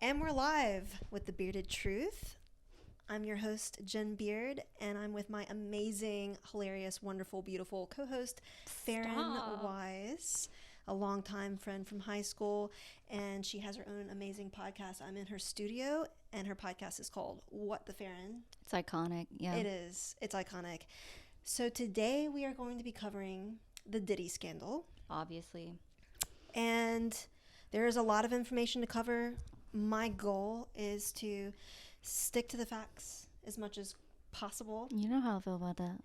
And we're live with The Bearded Truth. I'm your host, Jen Beard, and I'm with my amazing, hilarious, wonderful, beautiful co-host, Farron Wise, a longtime friend from high school, and she has her own amazing podcast. I'm in her studio, and her podcast is called What the Farron. It's iconic, yeah. It is. It's iconic. So today we are going to be covering the Diddy scandal. Obviously. And there is a lot of information to cover. My goal is to stick to the facts as much as possible. You know how I feel about that.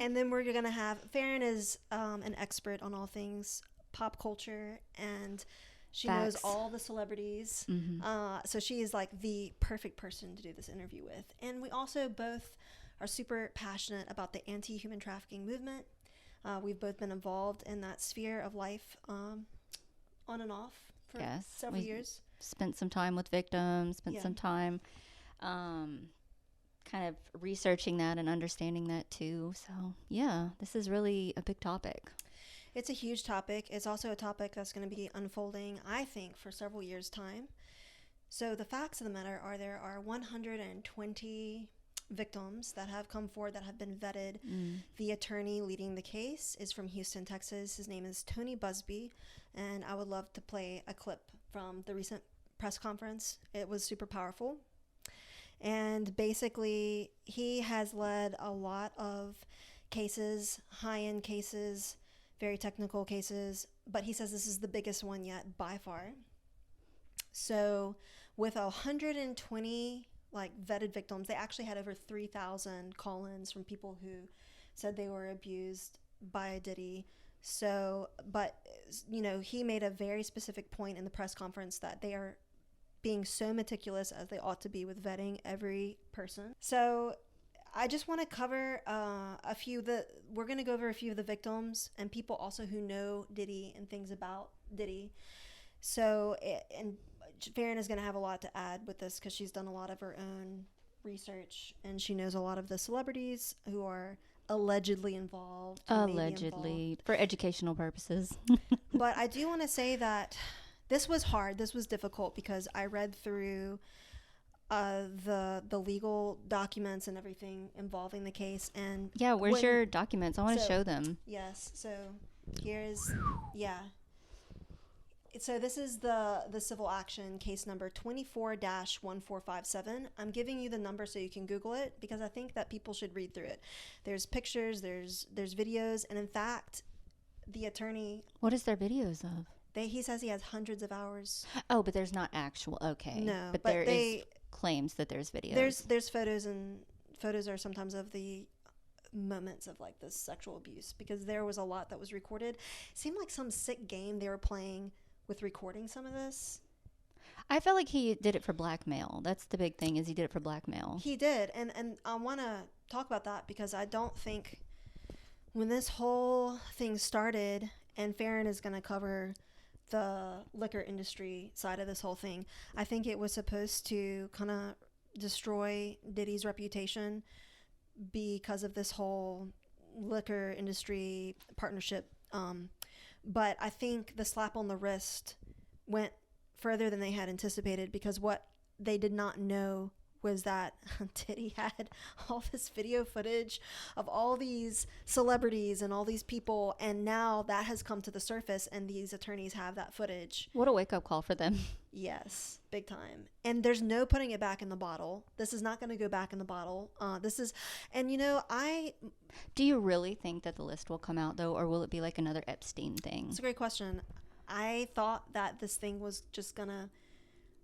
And then we're going to have, Farron is an expert on all things pop culture, and she knows all the celebrities. Mm-hmm. So she is like the perfect person to do this interview with. And we also both are super passionate about the anti-human trafficking movement. We've both been involved in that sphere of life on and off for several years. Spent some time with victims, some time kind of researching that and understanding that too. So, yeah, this is really a big topic. It's a huge topic. It's also a topic that's going to be unfolding, I think, for several years' time. So the facts of the matter are there are 120 victims that have come forward that have been vetted. The attorney leading the case is from Houston, Texas. His name is Tony Busby, and I would love to play a clip from the recent press conference. It was super powerful. And basically, he has led a lot of cases, high-end cases, very technical cases, but he says this is the biggest one yet by far. So with 120 vetted victims, they actually had over 3,000 call-ins from people who said they were abused by Diddy. So, but, you know, he made a very specific point in the press conference that they are being so meticulous as they ought to be with vetting every person. So I just want to cover we're going to go over a few of the victims and people also who know Diddy and things about Diddy. So, and Farron is going to have a lot to add with this because she's done a lot of her own research and she knows a lot of the celebrities who are allegedly involved. For educational purposes. But I do want to say that this was hard. This was difficult because I read through the legal documents and everything involving the case. And yeah, where's your documents? I want to show them. Yes. So here's, So this is the civil action case number 24-1457. I'm giving you the number so you can Google it because I think that people should read through it. There's pictures, there's videos, and in fact, the attorney... What is there videos of? He says he has hundreds of hours. Oh, but there's not actual... Okay. No, but there is claims that there's videos. There's photos, and photos are sometimes of the moments of like this sexual abuse because there was a lot that was recorded. It seemed like some sick game they were playing with recording some of this. I felt like he did it for blackmail. That's the big thing, is he did it for blackmail. He did, and I want to talk about that because I don't think when this whole thing started, and Farron is going to cover the liquor industry side of this whole thing, I think it was supposed to kind of destroy Diddy's reputation because of this whole liquor industry partnership. But I think the slap on the wrist went further than they had anticipated because what they did not know was that Diddy had all this video footage of all these celebrities and all these people, and now that has come to the surface and these attorneys have that footage. What a wake-up call for them. Yes, big time. And there's no putting it back in the bottle. This is not going to go back in the bottle. Do you really think that the list will come out, though, or will it be like another Epstein thing? It's a great question. I thought that this thing was just going to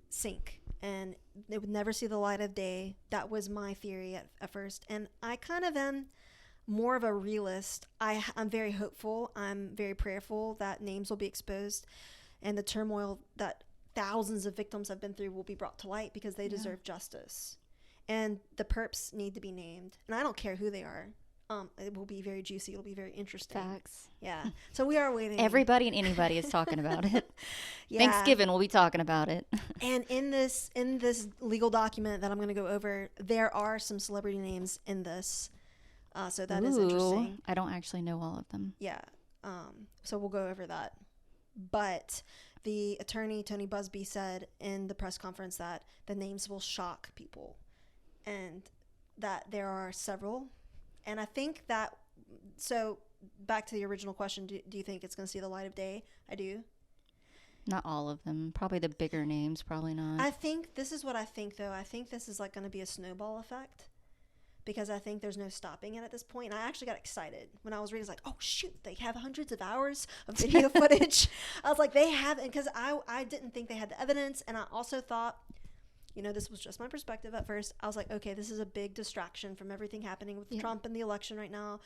sink and it would never see the light of day. That was my theory at first. And I kind of am more of a realist. I'm very hopeful. I'm very prayerful that names will be exposed and the turmoil that thousands of victims have been through will be brought to light because they deserve justice. And the perps need to be named. And I don't care who they are. It will be very juicy. It'll be very interesting. Facts. Yeah. So we are waiting. Everybody and anybody is talking about it. Thanksgiving, we'll be talking about it. And in this legal document that I'm going to go over, there are some celebrity names in this. So that is interesting. I don't actually know all of them. Yeah. So we'll go over that. But the attorney, Tony Busby, said in the press conference that the names will shock people and that there are several. And I think that, so back to the original question, do you think it's going to see the light of day? I do. Not all of them. Probably the bigger names, probably not. I think this is what I think, though. I think this is like going to be a snowball effect because I think there's no stopping it at this point. And I actually got excited when I was reading. I was like, oh, shoot, they have hundreds of hours of video footage. I was like, they have, because I didn't think they had the evidence. And I also thought, you know, this was just my perspective at first. I was like, okay, this is a big distraction from everything happening with Trump and the election right now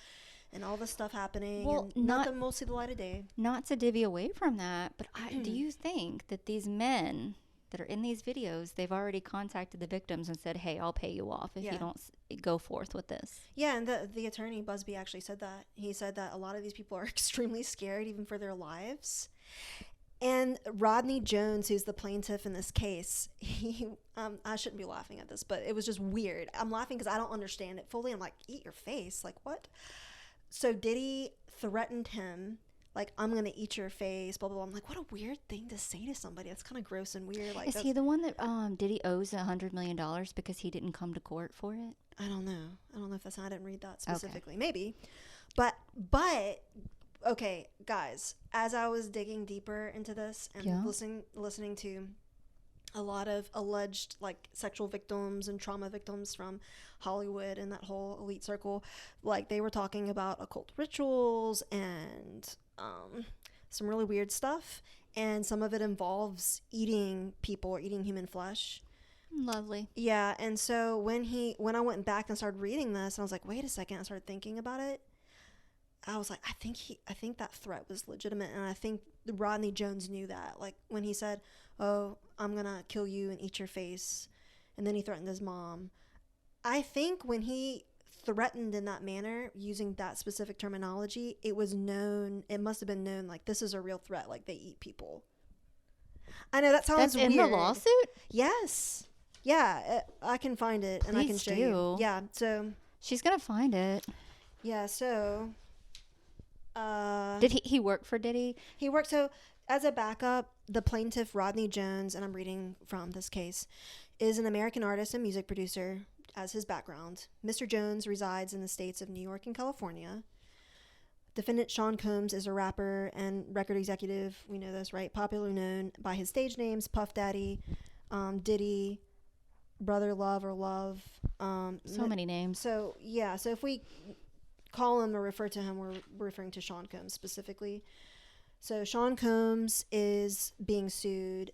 and all this stuff happening. Well, and nothing will see the light of day. Not to divvy away from that, but do you think that these men that are in these videos, they've already contacted the victims and said, hey, I'll pay you off if you don't go forth with this? Yeah, and the attorney, Busby, actually said that. He said that a lot of these people are extremely scared even for their lives. And Rodney Jones, who's the plaintiff in this case, he I shouldn't be laughing at this, but it was just weird. I'm laughing because I don't understand it fully. I'm like, eat your face. Like, what? So Diddy threatened him, like, I'm going to eat your face, blah, blah, blah. I'm like, what a weird thing to say to somebody. That's kind of gross and weird. Like, is he the one that Diddy owes $100 million because he didn't come to court for it? I don't know. I don't know if that's, I didn't read that specifically. Okay. Maybe. But, okay, guys, as I was digging deeper into this and listening to a lot of alleged, like, sexual victims and trauma victims from Hollywood and that whole elite circle, like, they were talking about occult rituals and some really weird stuff, and some of it involves eating people or eating human flesh. Lovely. Yeah, and so when I went back and started reading this, I was like, wait a second, I started thinking about it. I was like, I think that threat was legitimate, and I think Rodney Jones knew that. Like, when he said, oh, I'm gonna kill you and eat your face, and then he threatened his mom. I think when he threatened in that manner, using that specific terminology, it must have been known, like, this is a real threat, like, they eat people. I know that sounds weird. That's in the lawsuit? Yes. Yeah, I can find it, and I can show you. Yeah, so. She's gonna find it. Yeah, so. Did he work for Diddy? He worked, so as a backup, the plaintiff Rodney Jones, and I'm reading from this case, is an American artist and music producer as his background. Mr. Jones resides in the states of New York and California. Defendant Sean Colmbs is a rapper and record executive, we know this, right? Popularly known by his stage names, Puff Daddy, Diddy, Brother Love or Love. So many names. So, yeah, so if we call him or refer to him, we're referring to Sean Colmbs specifically. So Sean Colmbs is being sued.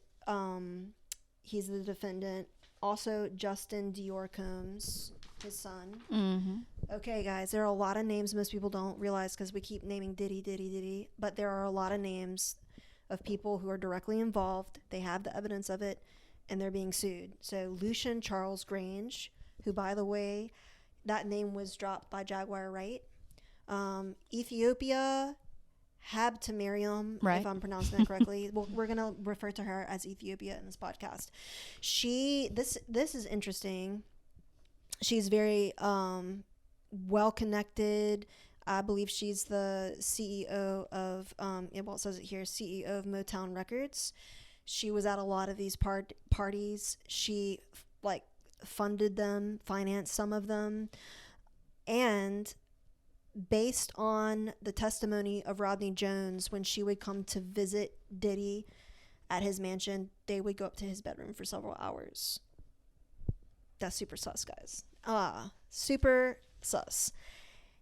He's the defendant. Also, Justin Dior Combs, his son. Mm-hmm. Okay, guys, there are a lot of names most people don't realize because we keep naming Diddy, but there are a lot of names of people who are directly involved. They have the evidence of it, and they're being sued. So Lucian Charles Grange, who, by the way, that name was dropped by Jaguar Wright. Ethiopia Habtemariam, right, if I'm pronouncing that correctly. We're going to refer to her as Ethiopia in this podcast. This is interesting. She's very well connected. I believe she's the CEO of, it says it here, CEO of Motown Records. She was at a lot of these parties. She, like, funded them, financed some of them. And based on the testimony of Rodney Jones, when she would come to visit Diddy at his mansion, they would go up to his bedroom for several hours. That's super sus, guys. Super sus.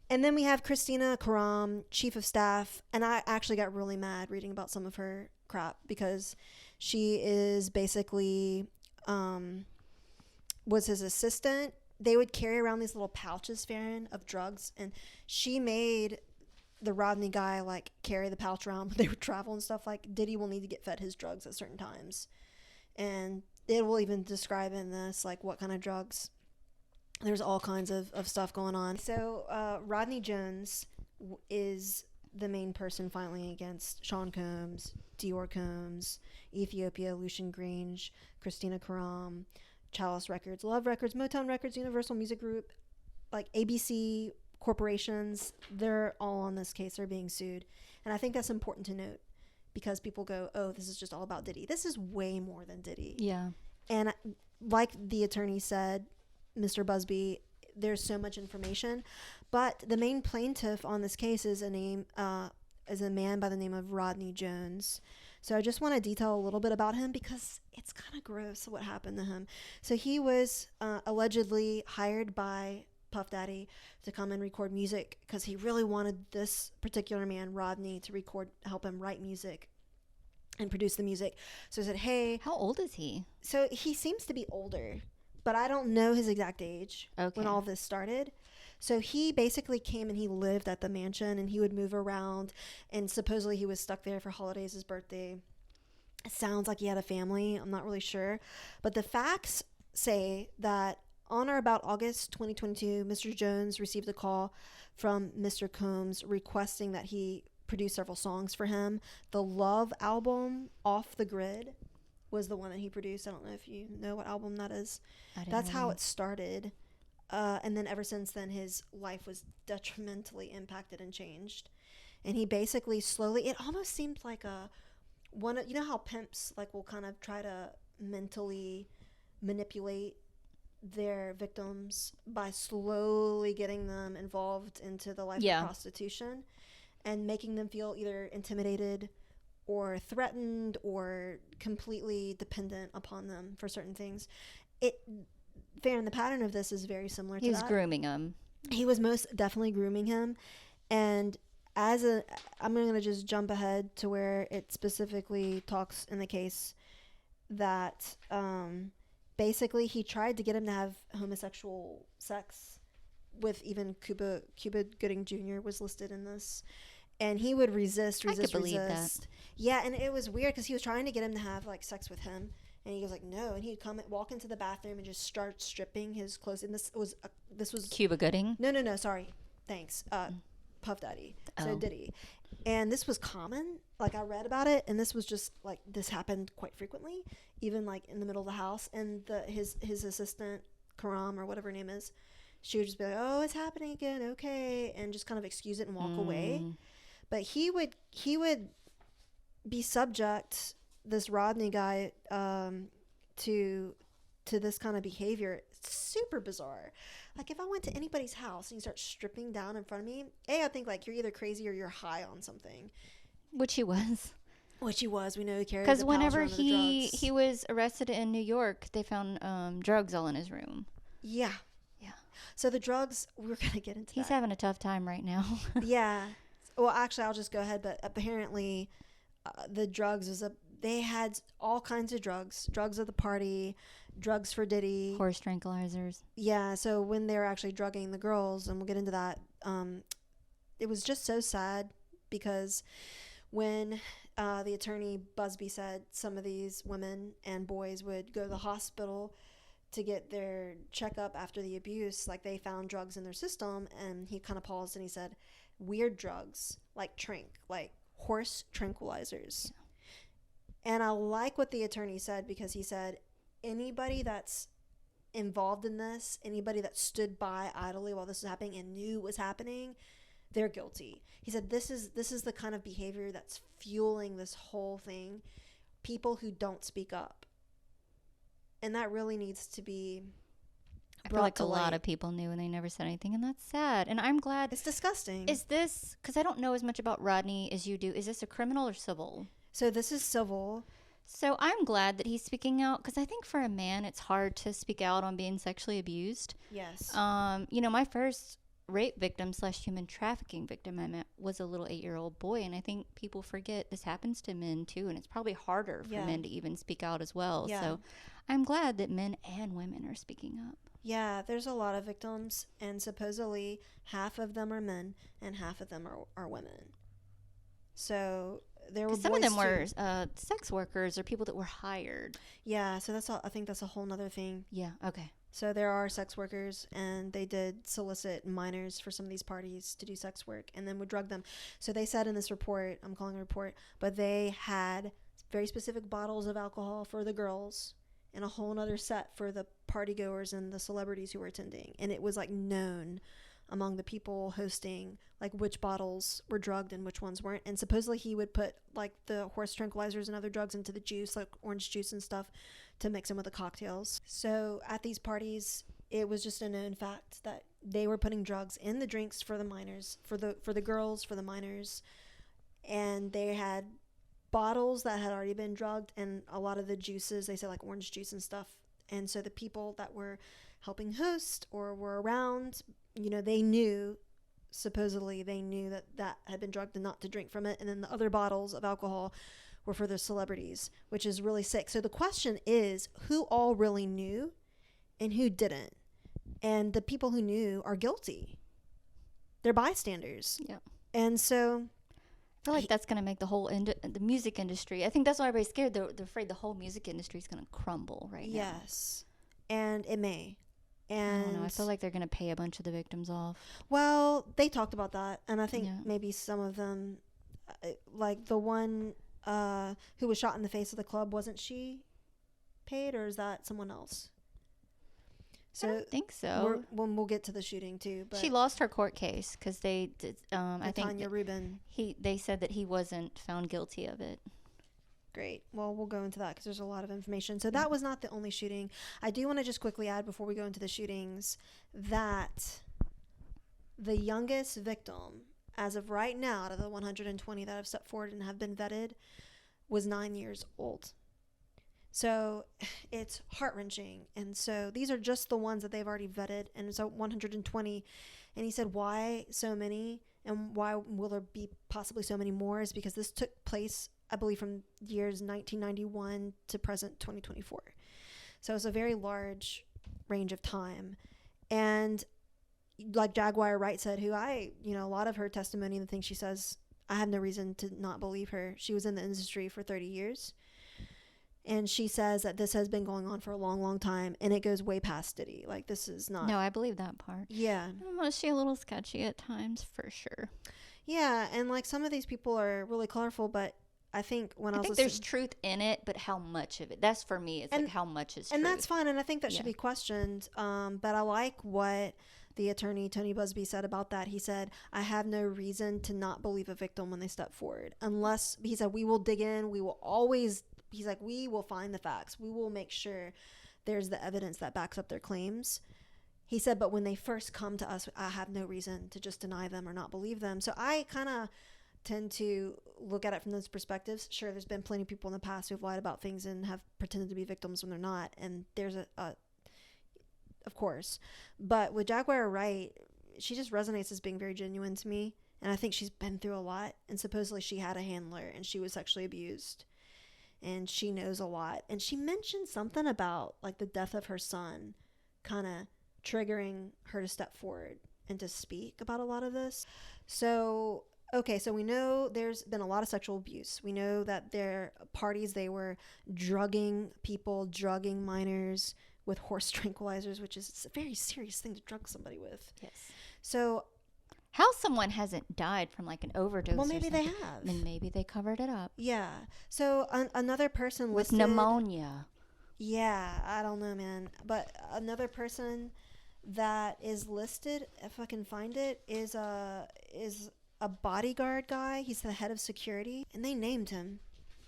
And then we have Christina Karam, chief of staff, and I actually got really mad reading about some of her crap because she is basically was his assistant. They would carry around these little pouches, Farron, of drugs, and she made the Rodney guy, like, carry the pouch around when they would travel and stuff. Like, Diddy will need to get fed his drugs at certain times, and it will even describe in this, like, what kind of drugs. There's all kinds of stuff going on. So Rodney Jones is the main person filing against Sean Colmbs, Dior Combs, Ethiopia, Lucian Grange, Christina Karam, Chalice Records, Love Records, Motown Records, Universal Music Group, like ABC corporations. They're all on this case. They're being sued. And I think that's important to note because people go, oh, this is just all about Diddy. This is way more than Diddy. Yeah. And like the attorney said, Mr. Busby, there's so much information, but the main plaintiff on this case is a man by the name of Rodney Jones. So I just want to detail a little bit about him because it's kind of gross what happened to him. So he was allegedly hired by Puff Daddy to come and record music because he really wanted this particular man, Rodney, to help him write music and produce the music. So he said, hey. How old is he? So he seems to be older, but I don't know his exact age when all this started. So he basically came and he lived at the mansion, and he would move around, and supposedly he was stuck there for holidays, his birthday. It sounds like he had a family. I'm not really sure. But the facts say that on or about August 2022, Mr. Jones received a call from Mr. Colmbs requesting that he produce several songs for him. The Love album, Off the Grid, was the one that he produced. I don't know if you know what album that is. That's how it started. And then ever since then, his life was detrimentally impacted and changed. And he basically slowly, it almost seemed like you know how pimps like will kind of try to mentally manipulate their victims by slowly getting them involved into the life of prostitution and making them feel either intimidated or threatened or completely dependent upon them for certain things. The pattern of this is very similar to that. He was grooming him. He was most definitely grooming him. And I'm going to just jump ahead to where it specifically talks in the case that basically he tried to get him to have homosexual sex with even Cuba Gooding Jr. was listed in this. And he would resist. I could believe that. Yeah, and it was weird because he was trying to get him to have like sex with him. And he was like, no. And he'd walk into the bathroom and just start stripping his clothes. And this was Cuba Gooding? No, sorry. Thanks. Puff Daddy. So Diddy. And this was common. Like, I read about it, and this was just like, this happened quite frequently, even like in the middle of the house. And his assistant, Karam, or whatever her name is, she would just be like, oh, it's happening again. Okay. And just kind of excuse it and walk away. But he would be subject, this Rodney guy, to this kind of behavior. It's super bizarre. Like, if I went to anybody's house and you start stripping down in front of me, I think like you're either crazy or you're high on something. Which he was. We know he carried. Because whenever he was arrested in New York, they found drugs all in his room. Yeah. So the drugs, we're gonna get into. He's having a tough time right now. Yeah. Well, actually, I'll just go ahead. But apparently, the drugs they had all kinds of drugs of the party, drugs for Diddy, horse tranquilizers. Yeah. So when they were actually drugging the girls, and we'll get into that, it was just so sad because when the attorney Busby said some of these women and boys would go to the hospital to get their checkup after the abuse, like they found drugs in their system, and he kind of paused and he said, weird drugs like horse tranquilizers. And I like what the attorney said, because he said anybody that's involved in this, anybody that stood by idly while this was happening and knew it was happening, they're guilty. He said this is the kind of behavior that's fueling this whole thing, people who don't speak up. And that really needs to be I feel like a lot of people knew and they never said anything, and that's sad. And I'm glad. It's disgusting. Is this, because I don't know as much about Rodney as you do, is this a criminal or civil? So this is civil. So I'm glad that he's speaking out, because I think for a man it's hard to speak out on being sexually abused. Yes. My first rape victim / human trafficking victim I met was a little 8-year-old boy, and I think people forget this happens to men too, and it's probably harder for men to even speak out as well. Yeah. So I'm glad that men and women are speaking up. Yeah, there's a lot of victims, and supposedly half of them are men and half of them are women. So there were some of them were sex workers or people that were hired. Yeah, so I think that's a whole nother thing. Yeah, okay. So there are sex workers, and they did solicit minors for some of these parties to do sex work and then would drug them. So they said in this report, I'm calling a report, but they had very specific bottles of alcohol for the girls and a whole nother set for the party goers and the celebrities who were attending. And it was like known among the people hosting, like which bottles were drugged and which ones weren't. And supposedly he would put like the horse tranquilizers and other drugs into the juice, like orange juice and stuff, to mix in with the cocktails. So at these parties, it was just a known fact that they were putting drugs in the drinks for the minors, for the girls, for the minors, and they had bottles that had already been drugged, and a lot of the juices, they said like orange juice and stuff. And so the people that were helping host or were around, they knew, supposedly they knew that had been drugged and not to drink from it. And then the other bottles of alcohol were for the celebrities, which is really sick. So the question is, who all really knew and who didn't? And the people who knew are guilty. They're bystanders. Yeah. And so I feel like that's going to make the whole the music industry. I think that's why everybody's scared. They're afraid the whole music industry is going to crumble right now. Yes. And it may. And I don't know. I feel like they're going to pay a bunch of the victims off. Well, they talked about that. And I think maybe some of them, like the one who was shot in the face of the club, wasn't she paid, or is that someone else? So I don't think so. We'll get to the shooting too. But she lost her court case because they did. I think Tanya Rubin. They said that he wasn't found guilty of it. Great. Well, we'll go into that because there's a lot of information. So that was not the only shooting. I do want to just quickly add before we go into the shootings that the youngest victim, as of right now, out of the 120 that have stepped forward and have been vetted, was 9 years old. So it's heart-wrenching. And so these are just the ones that they've already vetted. And so 120. And he said, why so many? And why will there be possibly so many more? Is because this took place, I believe, from years 1991 to present 2024. So it's a very large range of time. And like Jaguar Wright said, who a lot of her testimony and the things she says, I have no reason to not believe her. She was in the industry for 30 years. And she says that this has been going on for a long, long time. And it goes way past Diddy. Like, this is not... No, I believe that part. Yeah. Was she a little sketchy at times? For sure. Yeah. And, like, some of these people are really colorful. But I think I think there's truth in it, but how much of it? That's for me. It's like how much is truth. And that's fine. And I think that should be questioned. But I like what the attorney, Tony Busby, said about that. He said, I have no reason to not believe a victim when they step forward. Unless, he said, we will dig in. We will always... He's like, we will find the facts. We will make sure there's the evidence that backs up their claims. He said, but when they first come to us, I have no reason to just deny them or not believe them. So I kind of tend to look at it from those perspectives. Sure, there's been plenty of people in the past who've lied about things and have pretended to be victims when they're not. And there's of course. But with Jaguar Wright, she just resonates as being very genuine to me. And I think she's been through a lot. And supposedly she had a handler and she was sexually abused. And she knows a lot. And she mentioned something about like the death of her son kind of triggering her to step forward and to speak about a lot of this. So, okay, so we know there's been a lot of sexual abuse. We know that their parties, they were drugging people, drugging minors with horse tranquilizers, which is a very serious thing to drug somebody with. Yes. So how someone hasn't died from like an overdose? Well, maybe they have. And maybe they covered it up. Yeah. So another person with listed, pneumonia. Yeah, I don't know, man. But another person that is listed, if I can find it, is a bodyguard guy. He's the head of security, and they named him.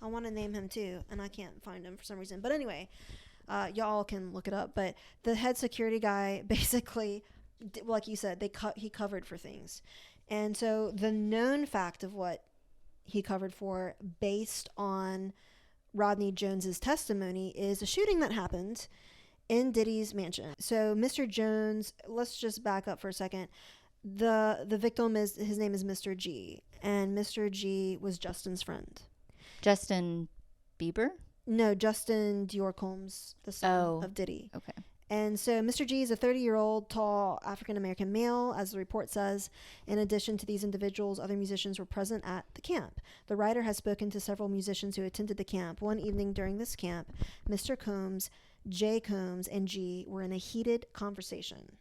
I want to name him too, and I can't find him for some reason. But anyway, y'all can look it up. But the head security guy basically, like you said, he covered for things. And so the known fact of what he covered for based on Rodney Jones's testimony is a shooting that happened in Diddy's mansion. So Mr. Jones, let's just back up for a second. The victim his name is Mr. G, and Mr. G was Justin's friend. Justin Bieber? No, Justin Dior Colmbs, the son of Diddy. Okay. And so Mr. G is a 30-year-old tall African-American male, as the report says. In addition to these individuals, other musicians were present at the camp. The writer has spoken to several musicians who attended the camp. One evening during this camp, Mr. Combs, Jay Combs, and G were in a heated conversation.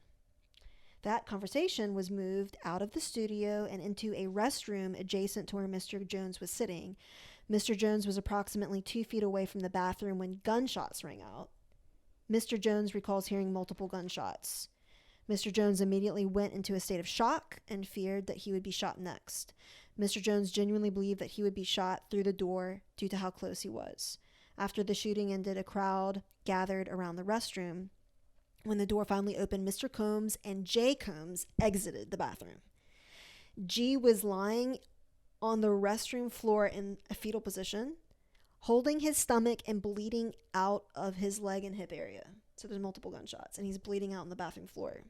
That conversation was moved out of the studio and into a restroom adjacent to where Mr. Jones was sitting. Mr. Jones was approximately 2 feet away from the bathroom when gunshots rang out. Mr. Jones recalls hearing multiple gunshots. Mr. Jones immediately went into a state of shock and feared that he would be shot next. Mr. Jones genuinely believed that he would be shot through the door due to how close he was. After the shooting ended, a crowd gathered around the restroom. When the door finally opened, Mr. Colmbs and J. Colmbs exited the bathroom. G was lying on the restroom floor in a fetal position, holding his stomach and bleeding out of his leg and hip area. So there's multiple gunshots, and he's bleeding out on the bathroom floor.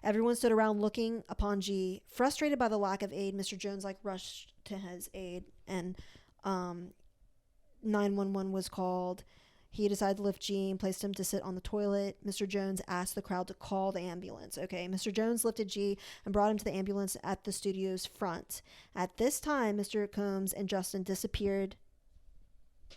Everyone stood around looking upon G. Frustrated by the lack of aid, Mr. Jones rushed to his aid, and 911 was called. He decided to lift G and placed him to sit on the toilet. Mr. Jones asked the crowd to call the ambulance. Okay, Mr. Jones lifted G and brought him to the ambulance at the studio's front. At this time, Mr. Colmbs and Justin disappeared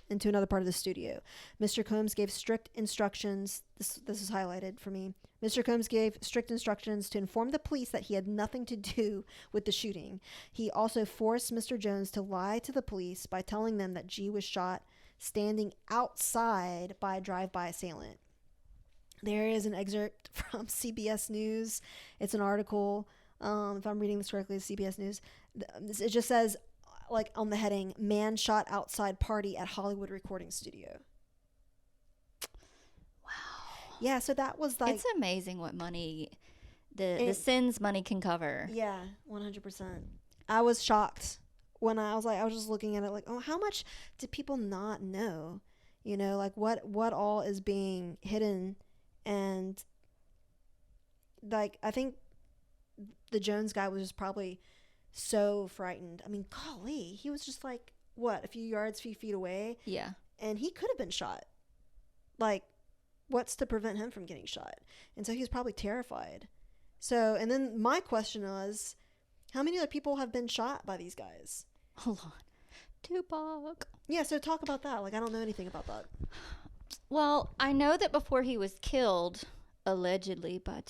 into another part of the studio. Mr. Colmbs gave strict instructions. This is highlighted for me. Mr. Colmbs gave strict instructions to inform the police that he had nothing to do with the shooting. He also forced Mr. Jones to lie to the police by telling them that G was shot standing outside by a drive-by assailant. There is an excerpt from CBS News. It's an article. If I'm reading this correctly, it's CBS News. It just says, on the heading, "Man shot outside party at Hollywood recording studio." Wow. Yeah, so that was it's amazing what money, the sins money can cover. Yeah, 100%. I was shocked when I was just looking at it how much do people not know? What all is being hidden? And I think the Jones guy was just probably so frightened. I mean, golly, he was just a few feet away. Yeah. And he could have been shot. What's to prevent him from getting shot? And so he was probably terrified. So, and then my question was, how many other people have been shot by these guys? A lot. Tupac. Yeah, so talk about that. I don't know anything about that. Well, I know that before he was killed, allegedly by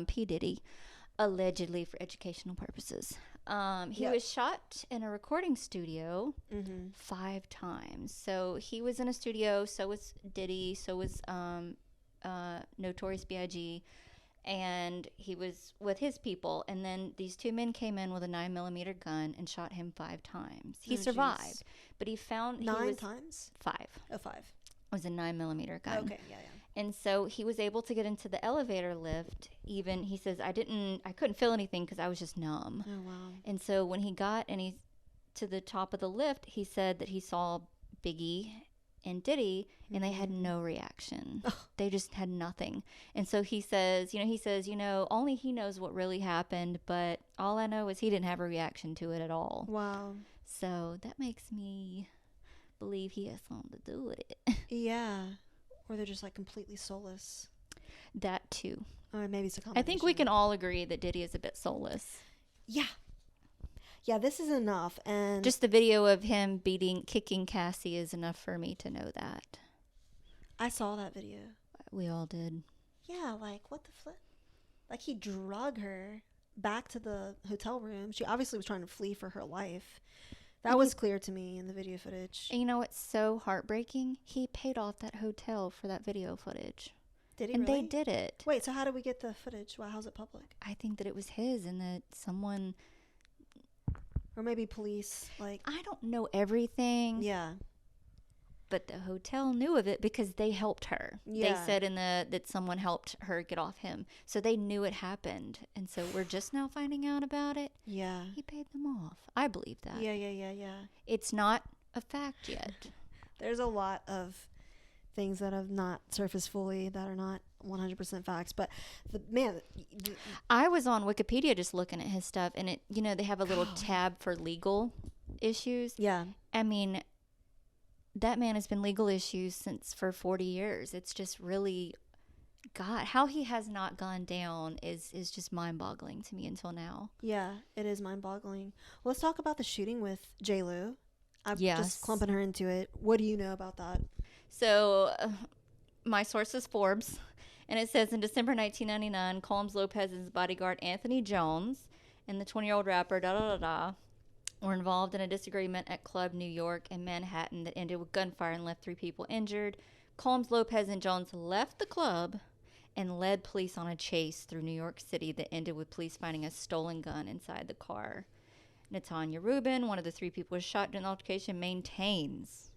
P. Diddy, allegedly for educational purposes, he was shot in a recording studio 5 times. So he was in a studio, so was Diddy, so was Notorious B.I.G., and he was with his people, and then these 2 men came in with a 9mm gun and shot him 5 times. He survived, geez. But he found 9 times? 5. Oh, 5. It was a 9mm gun. Okay, yeah. And so he was able to get into the elevator lift. Even he says, I couldn't feel anything because I was just numb. Oh wow. And so when he got to the top of the lift, he said that he saw Biggie and Diddy, and they had no reaction. They just had nothing. And so he says, only he knows what really happened, but all I know is he didn't have a reaction to it at all. Wow. So that makes me believe he has something to do with it. Yeah. Or they're just completely soulless. That too. Or maybe it's a combination. I think we can all agree that Diddy is a bit soulless. Yeah. Yeah, this is enough. And just the video of him kicking Cassie is enough for me to know that. I saw that video. We all did. Yeah, what the flip? He drug her back to the hotel room. She obviously was trying to flee for her life. That was clear to me in the video footage. And you know what's so heartbreaking? He paid off that hotel for that video footage. Did he and really? They did it. Wait, so how did we get the footage? How's it public? I think that it was his and that someone... Or maybe police, I don't know everything. Yeah. But the hotel knew of it because they helped her. Yeah. They said that someone helped her get off him. So they knew it happened. And so we're just now finding out about it. Yeah. He paid them off. I believe that. Yeah. It's not a fact yet. There's a lot of things that have not surfaced fully that are not 100% facts. But I was on Wikipedia just looking at his stuff, and it, they have a little tab for legal issues. Yeah. I mean, that man has been legal issues for 40 years. It's just really, God, how he has not gone down is just mind-boggling to me until now. Yeah, it is mind-boggling. Well, let's talk about the shooting with J-Lo. I'm just clumping her into it. What do you know about that? So, my source is Forbes, and it says in December 1999, Colmbs Lopez's bodyguard Anthony Jones and the 20-year-old rapper were involved in a disagreement at Club New York in Manhattan that ended with gunfire and left 3 people injured. Colmbs, Lopez, and Jones left the club and led police on a chase through New York City that ended with police finding a stolen gun inside the car. Natanya Rubin, one of the 3 people who was shot during the altercation, maintains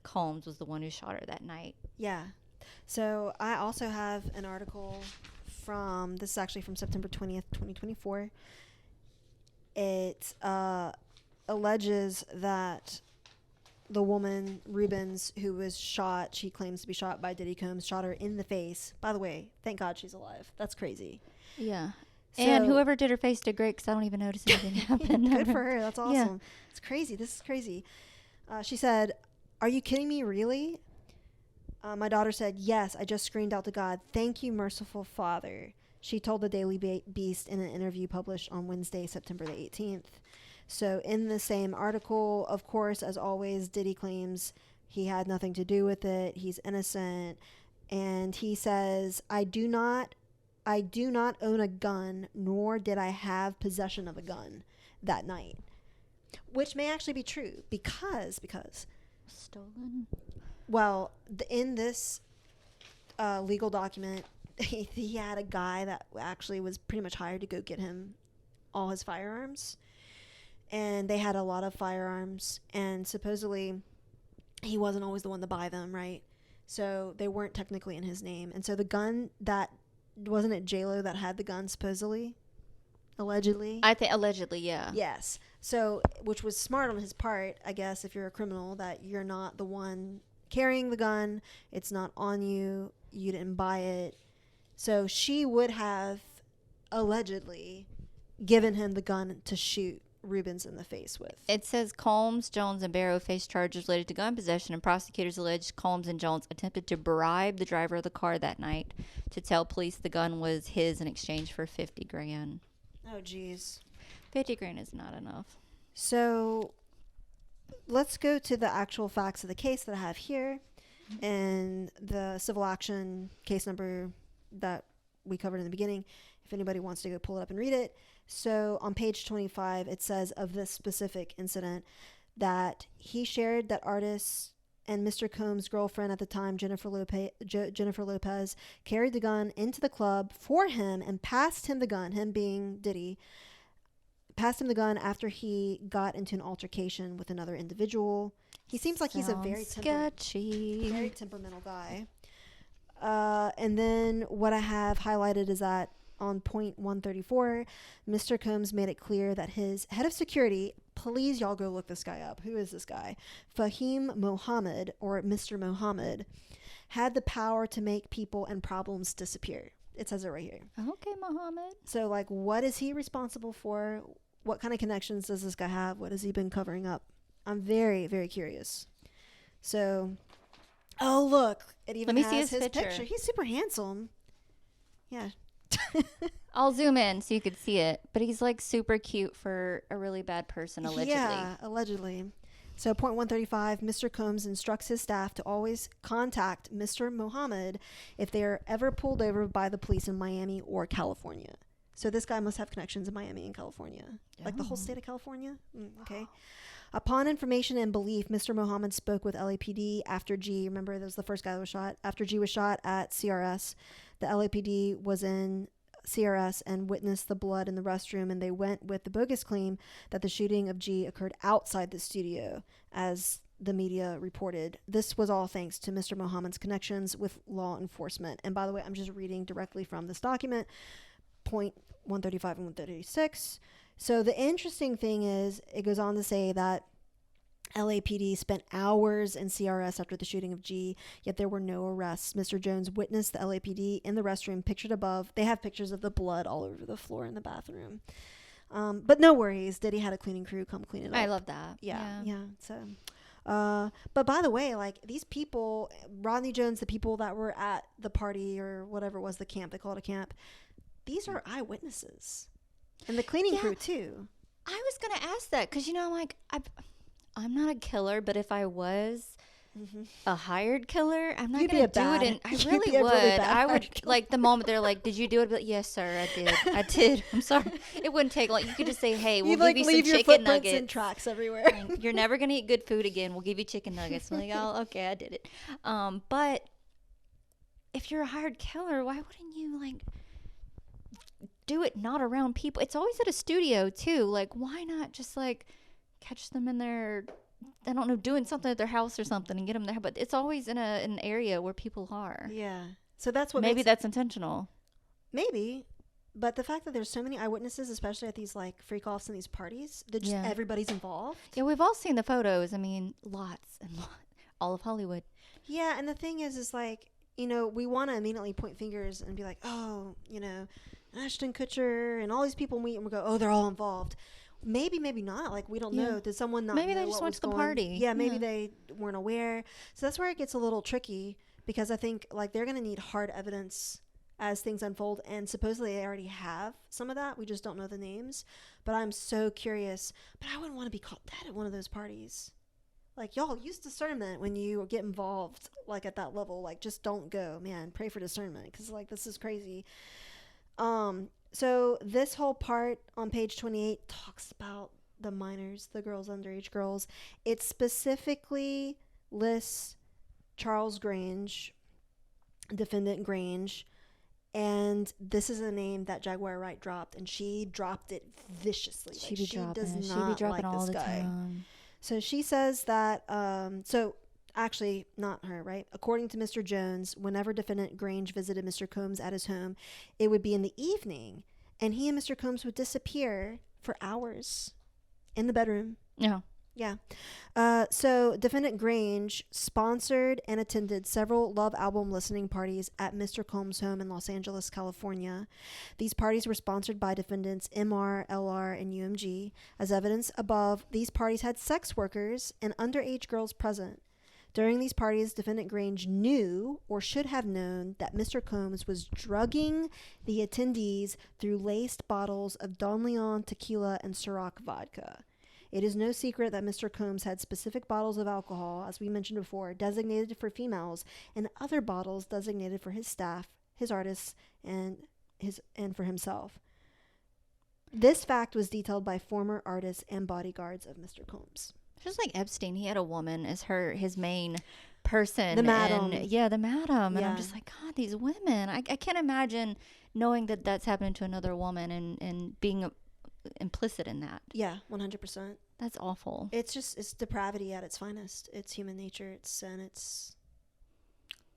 Colmbs was the one who shot her that night. Yeah. So I also have an article this is actually from September 20th, 2024. It alleges that the woman, Rubens, who was shot, she claims to be shot by Diddy Combs, shot her in the face. By the way, thank God she's alive. That's crazy. Yeah. So, and whoever did her face did great because I don't even notice anything happen. Good for her. That's awesome. Yeah. It's crazy. This is crazy. She said, "Are you kidding me, really?" My daughter said, "Yes, I just screamed out to God, 'Thank you, merciful Father,'" she told the Daily Beast in an interview published on Wednesday, September the 18th. So in the same article, of course, as always, Diddy claims he had nothing to do with it. He's innocent. And he says, I do not own a gun, nor did I have possession of a gun that night. Which may actually be true because stolen. Well, in this legal document, he had a guy that actually was pretty much hired to go get him all his firearms. And they had a lot of firearms. And supposedly, he wasn't always the one to buy them, right? So they weren't technically in his name. And so the gun that, wasn't it J-Lo that had the gun supposedly? Allegedly? I think allegedly, yeah. Yes. So, which was smart on his part, I guess, if you're a criminal, that you're not the one carrying the gun. It's not on you. You didn't buy it. So she would have allegedly given him the gun to shoot Rubens in the face with. It says Colmbs, Jones, and Barrow face charges related to gun possession, and prosecutors alleged Colmbs and Jones attempted to bribe the driver of the car that night to tell police the gun was his in exchange for $50,000. Oh, geez. $50,000 is not enough. So let's go to the actual facts of the case that I have here, and the civil action case number that we covered in the beginning, if anybody wants to go pull it up and read it. So on page 25, it says of this specific incident that he shared that artist and Mr. Combs' girlfriend at the time, Jennifer Lopez, carried the gun into the club for him and passed him the gun, him being Diddy, passed him the gun after he got into an altercation with another individual. He seems like he's a very temperamental guy. And then what I have highlighted is that on point 134, Mr. Combs made it clear that his head of security, please y'all go look this guy up. Who is this guy? Fahim Mohammed, or Mr. Mohammed, had the power to make people and problems disappear. It says it right here. Okay, Mohammed. So, like, what is he responsible for? What kind of connections does this guy have? What has he been covering up? I'm very, very curious. So, oh, look. It even has his picture. He's super handsome. Yeah. I'll zoom in so you could see it, but he's like super cute for a really bad person, allegedly. Yeah, allegedly. So point 135, Mr. Combs instructs his staff to always contact Mr. Mohammed if they are ever pulled over by the police in Miami or California. So this guy must have connections in Miami and California. Like the whole state of California? Okay. Upon information and belief, Mr. Mohammed spoke with LAPD after G. Remember, that was the first guy that was shot. After G was shot at CRS, the LAPD was in CRS and witnessed the blood in the restroom, and they went with the bogus claim that the shooting of G occurred outside the studio, as the media reported. This was all thanks to Mr. Mohammed's connections with law enforcement. And by the way, I'm just reading directly from this document, point 135 and 136. So the interesting thing is, it goes on to say that LAPD spent hours in CRS after the shooting of G, yet there were no arrests. Mr. Jones witnessed the LAPD in the restroom, pictured above. They have pictures of the blood all over the floor in the bathroom. But no worries. Diddy had a cleaning crew come clean it up. I love that. Yeah. So, but by the way, like, these people, Rodney Jones, the people that were at the party or whatever it was, the camp, they call it a camp, these are eyewitnesses. And the cleaning crew, too. I was going to ask that because, I'm like, I'm not a killer, but if I was a hired killer, I'm not going to do it. And I really would. I would, like, the moment they're like, did you do it? I'd be like, yes, sir, I did. I'm sorry. It wouldn't take long. You could just say, hey, we'll give you some chicken nuggets. And tracks everywhere. You're never going to eat good food again. We'll give you chicken nuggets. I'm like, oh, okay, I did it. But if you're a hired killer, why wouldn't you like do it not around people? It's always at a studio too. Like, why not just like catch them in their, I don't know, doing something at their house or something and get them there? But it's always in an area where people are. Yeah. So that's what maybe that's intentional. Maybe. But the fact that there's so many eyewitnesses, especially at these like freak offs and these parties, that just everybody's involved. Yeah, we've all seen the photos. I mean, lots and lots. All of Hollywood. Yeah, and the thing is like, you know, we want to immediately point fingers and be like, oh, you know, Ashton Kutcher and all these people meet and we go, oh, they're all involved. Maybe not. Like, we don't know. Did someone not maybe know they just what went was to the going? party. Yeah, maybe they weren't aware. So that's where it gets a little tricky, because I think like they're going to need hard evidence as things unfold, and supposedly they already have some of that. We just don't know the names. But I'm so curious. But I wouldn't want to be caught dead at one of those parties. Like, y'all, use discernment when you get involved, like, at that level. Like, just don't go, man. Pray for discernment, because, like, this is crazy. So this whole part on page 28 talks about the minors, the girls, underage girls. It specifically lists Charles Grange, defendant Grange, and this is a name that Jaguar Wright dropped, and she dropped it viciously. She be dropping all the time. So she says that, so actually not her, right? According to Mr. Jones, whenever defendant Grange visited Mr. Colmbs at his home, it would be in the evening, and he and Mr. Colmbs would disappear for hours in the bedroom. Yeah. Yeah. So defendant Grange sponsored and attended several Love album listening parties at Mr. Colmbs' home in Los Angeles, California. These parties were sponsored by defendants MR, LR, and UMG. As evidence above, these parties had sex workers and underage girls present. During these parties, defendant Grange knew, or should have known, that Mr. Colmbs was drugging the attendees through laced bottles of Don Leon tequila and Ciroc vodka. It is no secret that Mr. Colmbs had specific bottles of alcohol, as we mentioned before, designated for females, and other bottles designated for his staff, his artists, and for himself. This fact was detailed by former artists and bodyguards of Mr. Colmbs. Just like Epstein, he had a woman as his main person. The madam. The madam. And I'm just like, God, these women. I can't imagine knowing that that's happening to another woman and being implicit in that. Yeah, 100%. That's awful. It's depravity at its finest. It's human nature. It's sin. It's,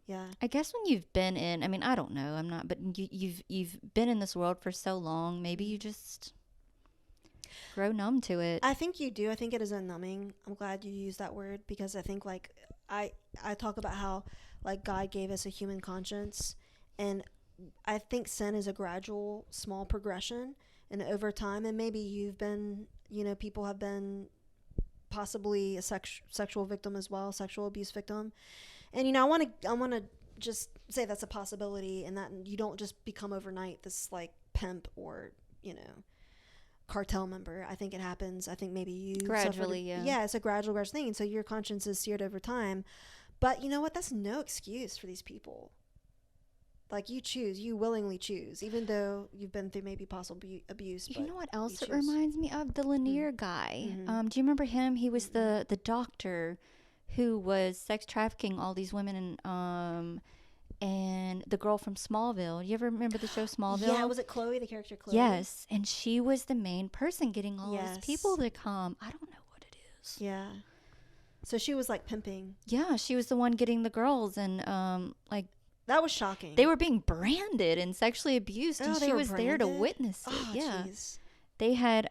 yeah. I guess when you've been in, I mean, I don't know, I'm not, but you've been in this world for so long, maybe you just grow numb to it. I think you do. I think it is unnumbing. I'm glad you used that word, because I think like I talk about how like God gave us a human conscience, and I think sin is a gradual small progression, and over time, and maybe you've been, you know, people have been possibly a sexual victim as well, sexual abuse victim. And, you know, I want to just say that's a possibility, and that you don't just become overnight this like pimp or, you know, cartel member. I think it happens. I think maybe you gradually, yeah, it's a gradual thing, and so your conscience is seared over time. But you know what? That's no excuse for these people. Like, you willingly choose, even though you've been through maybe possible abuse. You know what else it reminds me of? The Lanier guy. Mm-hmm. Do you remember him? He was the doctor who was sex trafficking all these women, and the girl from Smallville. You ever remember the show Smallville? Yeah, was it Chloe, the character Chloe? Yes, and she was the main person getting all these people to come. I don't know what it is. Yeah. So she was like pimping. Yeah, she was the one getting the girls, and like, that was shocking. They were being branded and sexually abused, and she was there to witness it. Oh, yeah. Geez. They had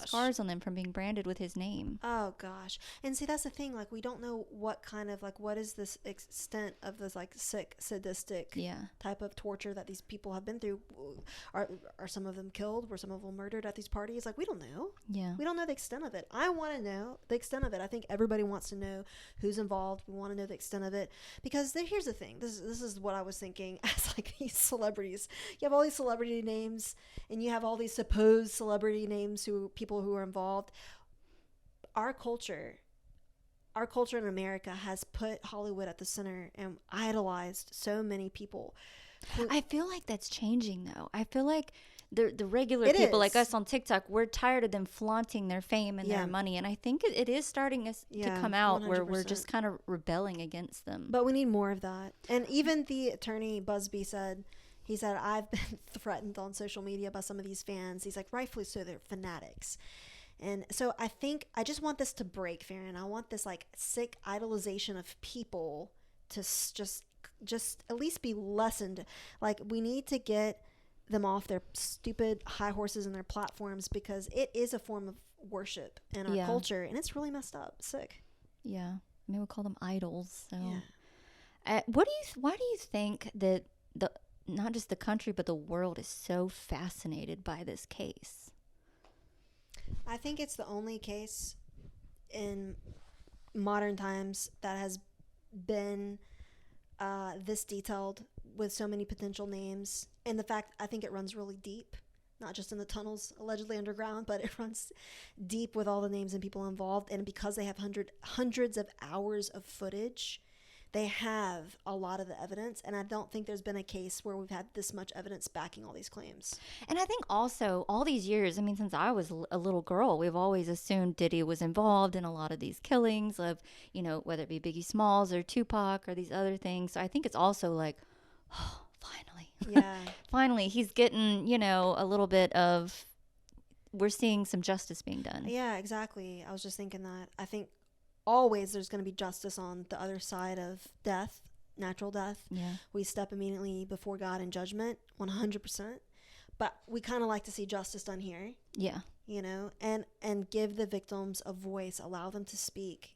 scars on them from being branded with his name. Oh gosh. And see, that's the thing, like, we don't know what kind of, like, what is this extent of this like sick, sadistic type of torture that these people have been through. Are some of them killed? Were some of them murdered at these parties? Like, we don't know. Yeah, we don't know the extent of it. I want to know the extent of it. I think everybody wants to know who's involved. We want to know the extent of it, because here's the thing, this is what I was thinking as like these celebrities. You have all these celebrity names, and you have all these supposed celebrity names, people who are involved. Our culture in America has put Hollywood at the center and idolized so many people I feel like that's changing, though. I feel like the regular people like us on TikTok, we're tired of them flaunting their fame and their money. And I think it is starting to come out 100%. Where we're just kind of rebelling against them. But we need more of that. And even the attorney Busby said, he said, I've been threatened on social media by some of these fans. He's like, rightfully so, they're fanatics. And so I just want this to break, Farron. I want this like sick idolization of people to just at least be lessened. Like, we need to get them off their stupid high horses and their platforms, because it is a form of worship in our culture, and it's really messed up. Sick. Yeah. I mean, we call them idols. So why do you think that not just the country but the world is so fascinated by this case? I think it's the only case in modern times that has been this detailed, with so many potential names, and the fact, I think it runs really deep, not just in the tunnels allegedly underground, but it runs deep with all the names and people involved. And because they have hundreds of hours of footage, they have a lot of the evidence, and I don't think there's been a case where we've had this much evidence backing all these claims. And I think also all these years, I mean, since I was a little girl, we've always assumed Diddy was involved in a lot of these killings of, you know, whether it be Biggie Smalls or Tupac or these other things. So I think it's also like, oh, finally. Yeah. Finally, he's getting, you know, a little bit of, we're seeing some justice being done. Yeah, exactly. I was just thinking that. I think always there's going to be justice on the other side of death, natural death. Yeah. We step immediately before God in judgment, 100%. But we kind of like to see justice done here. Yeah. You know, and give the victims a voice, allow them to speak,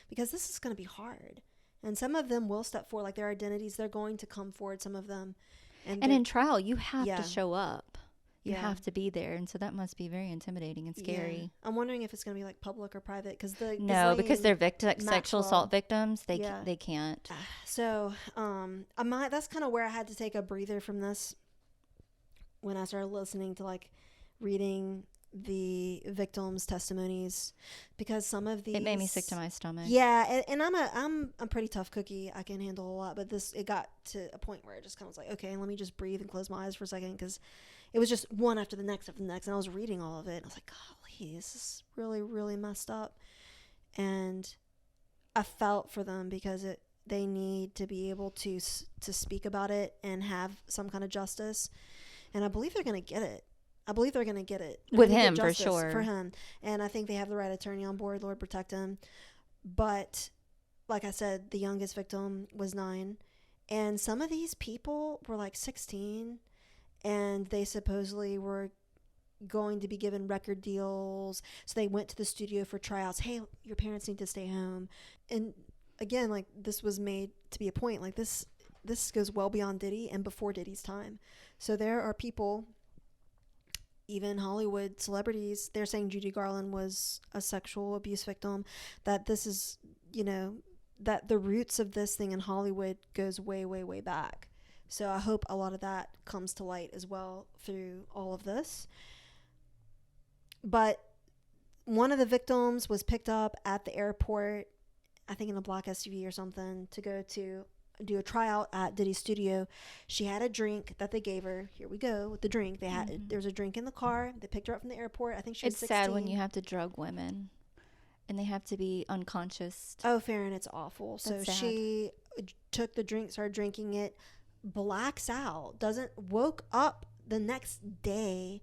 because this is going to be hard. And some of them will step forward, like their identities, they're going to come forward, some of them. And in trial, you have to show up. You have to be there, and so that must be very intimidating and scary. Yeah. I'm wondering if it's going to be like public or private, because because they're sexual assault victims. They can't. So that's kind of where I had to take a breather from this when I started listening to, like, reading the victims' testimonies, because some of these, it made me sick to my stomach. Yeah, and I'm a pretty tough cookie. I can handle a lot, but it got to a point where it just kind of was like, okay, let me just breathe and close my eyes for a second, because it was just one after the next, and I was reading all of it, and I was like, golly, this is really, really messed up. And I felt for them, because they need to be able to speak about it and have some kind of justice. And I believe they're going to get it. With him, for sure. For him. And I think they have the right attorney on board. Lord protect him. But like I said, the youngest victim was 9. And some of these people were like 16. And they supposedly were going to be given record deals. So they went to the studio for tryouts. Hey, your parents need to stay home. And again, like, this was made to be a point. Like, this goes well beyond Diddy and before Diddy's time. So there are people, even Hollywood celebrities, they're saying Judy Garland was a sexual abuse victim, that this is, you know, that the roots of this thing in Hollywood goes way, way, way back. So I hope a lot of that comes to light as well through all of this. But one of the victims was picked up at the airport, I think in a black SUV or something, to go to do a tryout at Diddy's studio. She had a drink that they gave her. Here we go with the drink. There was a drink in the car. They picked her up from the airport. I think she was 16. It's sad when you have to drug women and they have to be unconscious. Oh, Farron, it's awful. That's sad. She took the drink, started drinking it, blacks out, woke up the next day.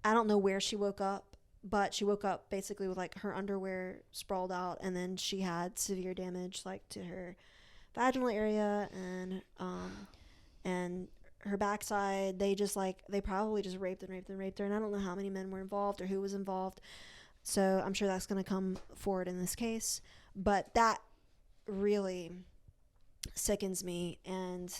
I don't know where she woke up, but she woke up basically with, like, her underwear sprawled out, and then she had severe damage, like, to her vaginal area and her backside. They probably just raped her, and I don't know how many men were involved or who was involved. So I'm sure that's going to come forward in this case, but that really sickens me. And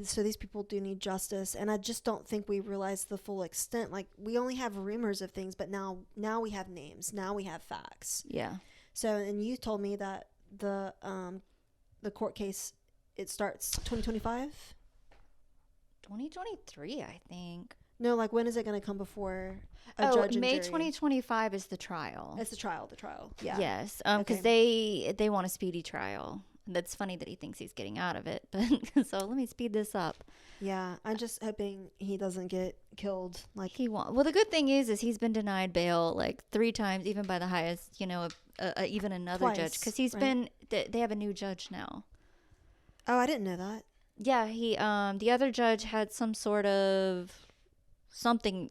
so these people do need justice, and I just don't think we realize the full extent. Like, we only have rumors of things, but now we have names, now we have facts. Yeah. So, and you told me that the court case, it starts 2025? 2023, I think. No, like, when is it going to come before a judge and May jury? 2025 is the trial. It's the trial. Yeah. Yes, because they want a speedy trial. That's funny that he thinks he's getting out of it. But so let me speed this up. Yeah, I'm just hoping he doesn't get killed. Like he won't. Well, the good thing is he's been denied bail like 3 times, even by the highest, even another twice, judge, because he's been. They have a new judge now. Oh, I didn't know that. Yeah, the other judge had some sort of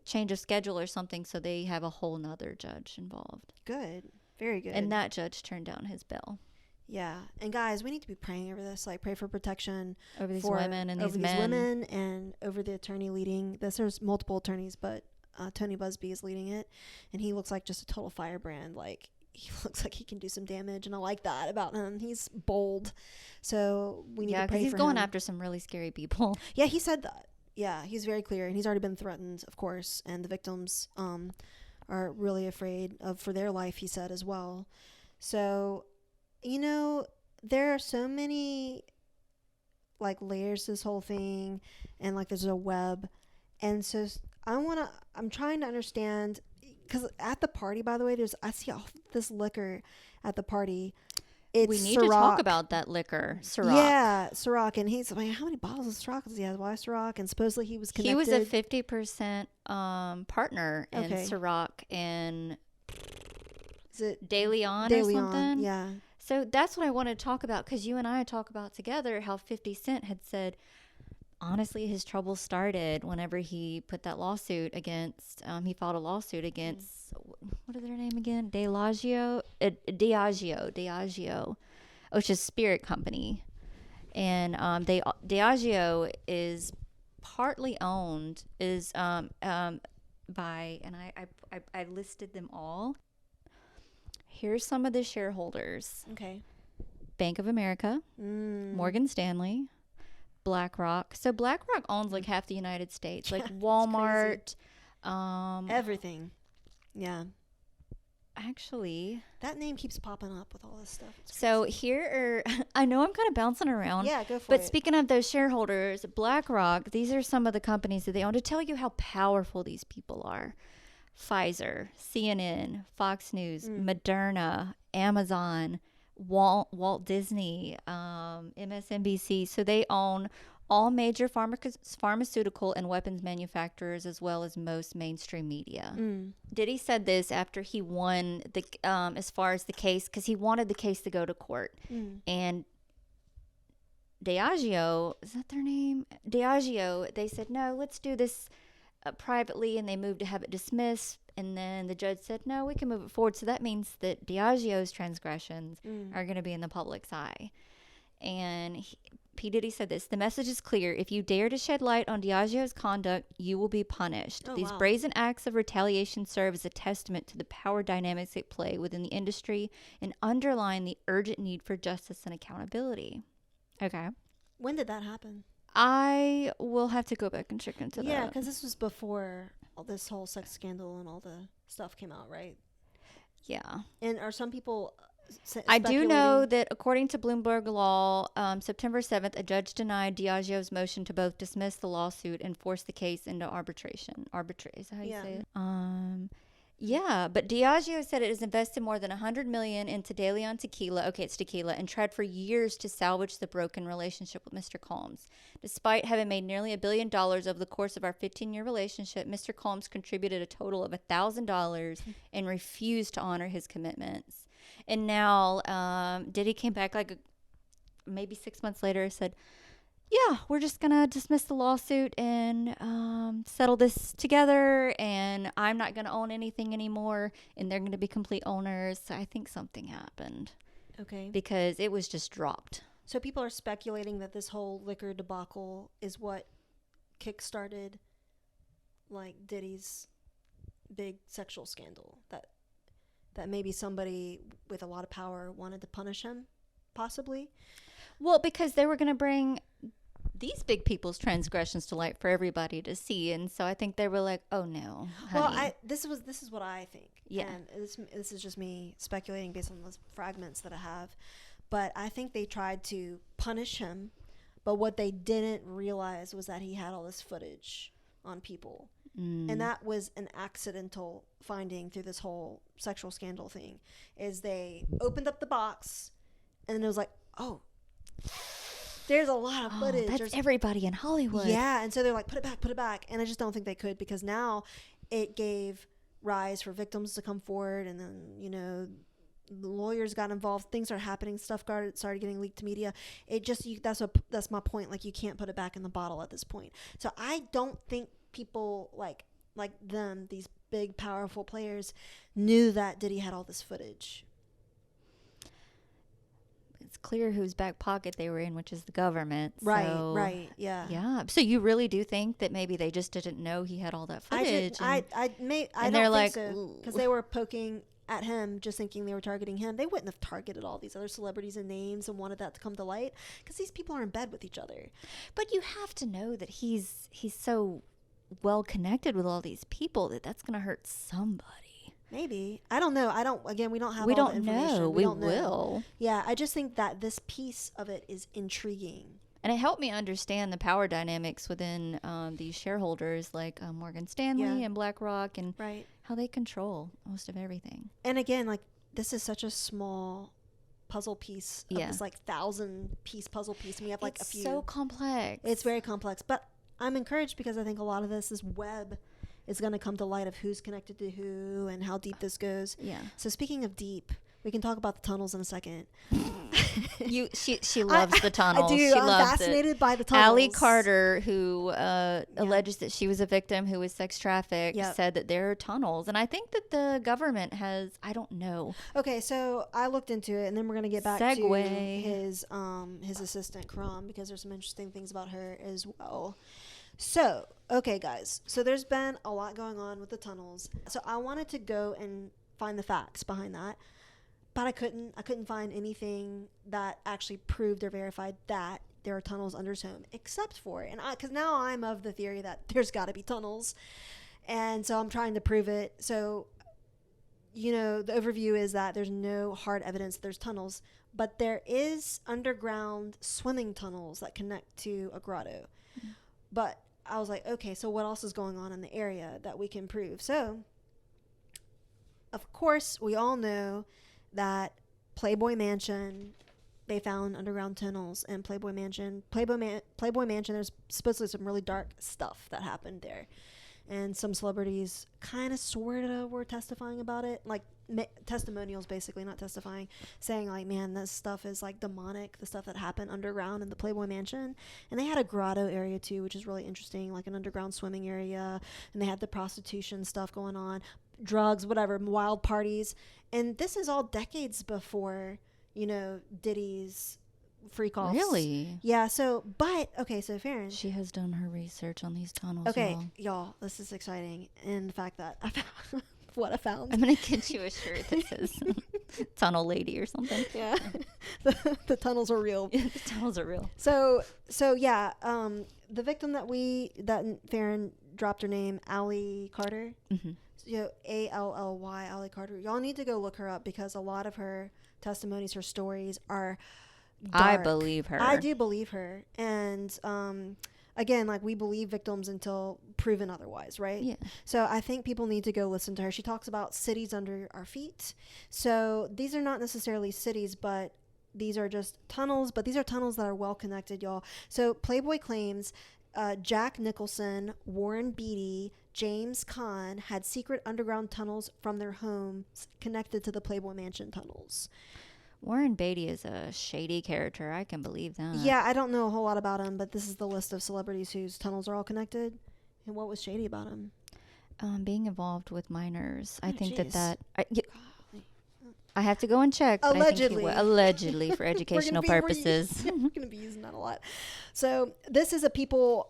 change of schedule or something, so they have a whole nother judge involved. Good, very good. And that judge turned down his bail. Yeah, and guys, we need to be praying over this. Like, pray for protection over these women and these men. Women and over the attorney leading this. There's multiple attorneys, but Tony Busby is leading it, and he looks like just a total firebrand. Like, he looks like he can do some damage, and I like that about him. He's bold, so we need to pray for him. Yeah, because he's going after some really scary people. Yeah, he said that. Yeah, he's very clear, and he's already been threatened, of course, and the victims are really afraid for their life, he said, as well. So, there are so many, like, layers to this whole thing, and, like, there's a web, and so I'm trying to understand, because at the party, by the way, I see all this liquor at the party. We need to talk about that liquor, Ciroc. Yeah, Ciroc. And he's like, how many bottles of Ciroc does he have? Why Ciroc? And supposedly he was connected. He was a 50% partner in Ciroc and is it De Leon or something? Yeah. So that's what I want to talk about, because you and I talk about together how 50 Cent had said, honestly, his trouble started whenever he put that lawsuit against, he filed a lawsuit against, what is their name again? Diageo, which is Spirit Company. And Diageo is partly owned, by, and I listed them all. Here's some of the shareholders. Okay. Bank of America, Morgan Stanley, BlackRock. So BlackRock owns like half the United States, like Walmart, everything. Yeah. Actually, that name keeps popping up with all this stuff. So here are, I know I'm kind of bouncing around. Yeah, go for it. But speaking of those shareholders, BlackRock, these are some of the companies that they own, to tell you how powerful these people are. Pfizer, CNN, Fox News, Moderna, Amazon, Walt Disney, MSNBC. So they own all major pharmaceutical and weapons manufacturers, as well as most mainstream media. Diddy said this after he won the as far as the case, because he wanted the case to go to court. And Diageo, is that their name? Diageo, they said, no, let's do this privately, and they moved to have it dismissed. And then the judge said, no, we can move it forward. So that means that Diageo's transgressions are going to be in the public's eye. And P. Diddy said this: the message is clear. If you dare to shed light on Diageo's conduct, you will be punished. These brazen acts of retaliation serve as a testament to the power dynamics at play within the industry and underline the urgent need for justice and accountability. Okay. When did that happen? I will have to go back and check into that. Yeah, because this was before all this whole sex scandal and all the stuff came out, right? Yeah. And are some people... I do know that according to Bloomberg Law, September 7th, a judge denied Diageo's motion to both dismiss the lawsuit and force the case into arbitration. Is that how you say it? Yeah, but Diageo said it has invested more than $100 million into De Leon tequila. Okay, it's tequila, and tried for years to salvage the broken relationship with Mr. Colmbs. Despite having made nearly $1 billion over the course of our 15-year relationship, Mr. Colmbs contributed a total of $1,000 and refused to honor his commitments. And now Diddy came back like maybe 6 months later and said, yeah, we're just going to dismiss the lawsuit and settle this together, and I'm not going to own anything anymore, and they're going to be complete owners. So I think something happened. Okay. Because it was just dropped. So people are speculating that this whole liquor debacle is what kickstarted, like, Diddy's big sexual scandal. That maybe somebody with a lot of power wanted to punish him, possibly. Well, because they were going to bring these big people's transgressions to light for everybody to see, and so I think they were like, "Oh no, honey." Well, this is what I think. Yeah, and this is just me speculating based on those fragments that I have, but I think they tried to punish him, but what they didn't realize was that he had all this footage on people. And that was an accidental finding through this whole sexual scandal thing, is they opened up the box and it was like, oh, There's a lot of footage. That's everybody in Hollywood. Yeah, and so they're like, put it back. And I just don't think they could, because now it gave rise for victims to come forward, and then, the lawyers got involved. Things are happening. Stuff started getting leaked to media. It just, that's my point. Like, you can't put it back in the bottle at this point. So I don't think people like them, these big, powerful players, knew that Diddy had all this footage. It's clear whose back pocket they were in, which is the government. Right, yeah. Yeah. So you really do think that maybe they just didn't know he had all that footage? I don't think so, because they were poking at him, just thinking they were targeting him. They wouldn't have targeted all these other celebrities and names and wanted that to come to light, because these people are in bed with each other. But you have to know that he's so well connected with all these people that's going to hurt somebody. Maybe. I don't know. We don't have all the information. Know. We don't know. Yeah, I just think that this piece of it is intriguing. And it helped me understand the power dynamics within these shareholders, like Morgan Stanley and BlackRock, and how they control most of everything. And again, like, this is such a small puzzle piece of this, like, 1,000-piece puzzle piece. And we have, like, a few. It's so complex. It's very complex. But I'm encouraged, because I think a lot of this web is going to come to light of who's connected to who and how deep this goes. Yeah. So speaking of deep, we can talk about the tunnels in a second. She loves the tunnels. I do. I'm fascinated by the tunnels. Allie Carter, who alleges that she was a victim who was sex trafficked, said that there are tunnels. And I think that the government has, I don't know. Okay, so I looked into it, and then we're going to get back to his assistant, Crum, because there's some interesting things about her as well. So, okay, guys. So there's been a lot going on with the tunnels. So I wanted to go and find the facts behind that, but I couldn't find anything that actually proved or verified that there are tunnels under his home, except for, because now I'm of the theory that there's got to be tunnels, and so I'm trying to prove it. So, the overview is that there's no hard evidence that there's tunnels, but there is underground swimming tunnels that connect to a grotto. Mm-hmm. But I was like, okay, so what else is going on in the area that we can prove? So, of course, we all know that Playboy Mansion, they found underground tunnels in Playboy Mansion. Playboy Mansion, there's supposedly some really dark stuff that happened there. And some celebrities kind of sort of were testifying about it, like testimonials, basically, not testifying, saying like, man, this stuff is like demonic, the stuff that happened underground in the Playboy Mansion. And they had a grotto area too, which is really interesting, like an underground swimming area. And they had the prostitution stuff going on, drugs, whatever, wild parties. And this is all decades before, Diddy's freak offs. Really? Yeah. So, so Farron, she has done her research on these tunnels. Okay, y'all, this is exciting, and the fact that I found what I found. I'm gonna get you a shirt that says "Tunnel Lady" or something. Yeah, the tunnels are real. The tunnels are real. So yeah, the victim that Farron dropped her name, Allie Carter. Mm-hmm. Ally, Allie Carter. Y'all need to go look her up, because a lot of her testimonies, her stories are dark. I believe her. I do believe her. And again, like, we believe victims until proven otherwise, right? Yeah. So I think people need to go listen to her. She talks about cities under our feet. So these are not necessarily cities, but these are just tunnels. But these are tunnels that are well connected, y'all. So Playboy claims Jack Nicholson, Warren Beatty, James Caan had secret underground tunnels from their homes connected to the Playboy Mansion tunnels. Warren Beatty is a shady character. I can believe that. Yeah, I don't know a whole lot about him, but this is the list of celebrities whose tunnels are all connected. And what was shady about him? Being involved with minors. I think I have to go and check. Allegedly. Allegedly, for educational purposes. We're going to be using that a lot. So this is a People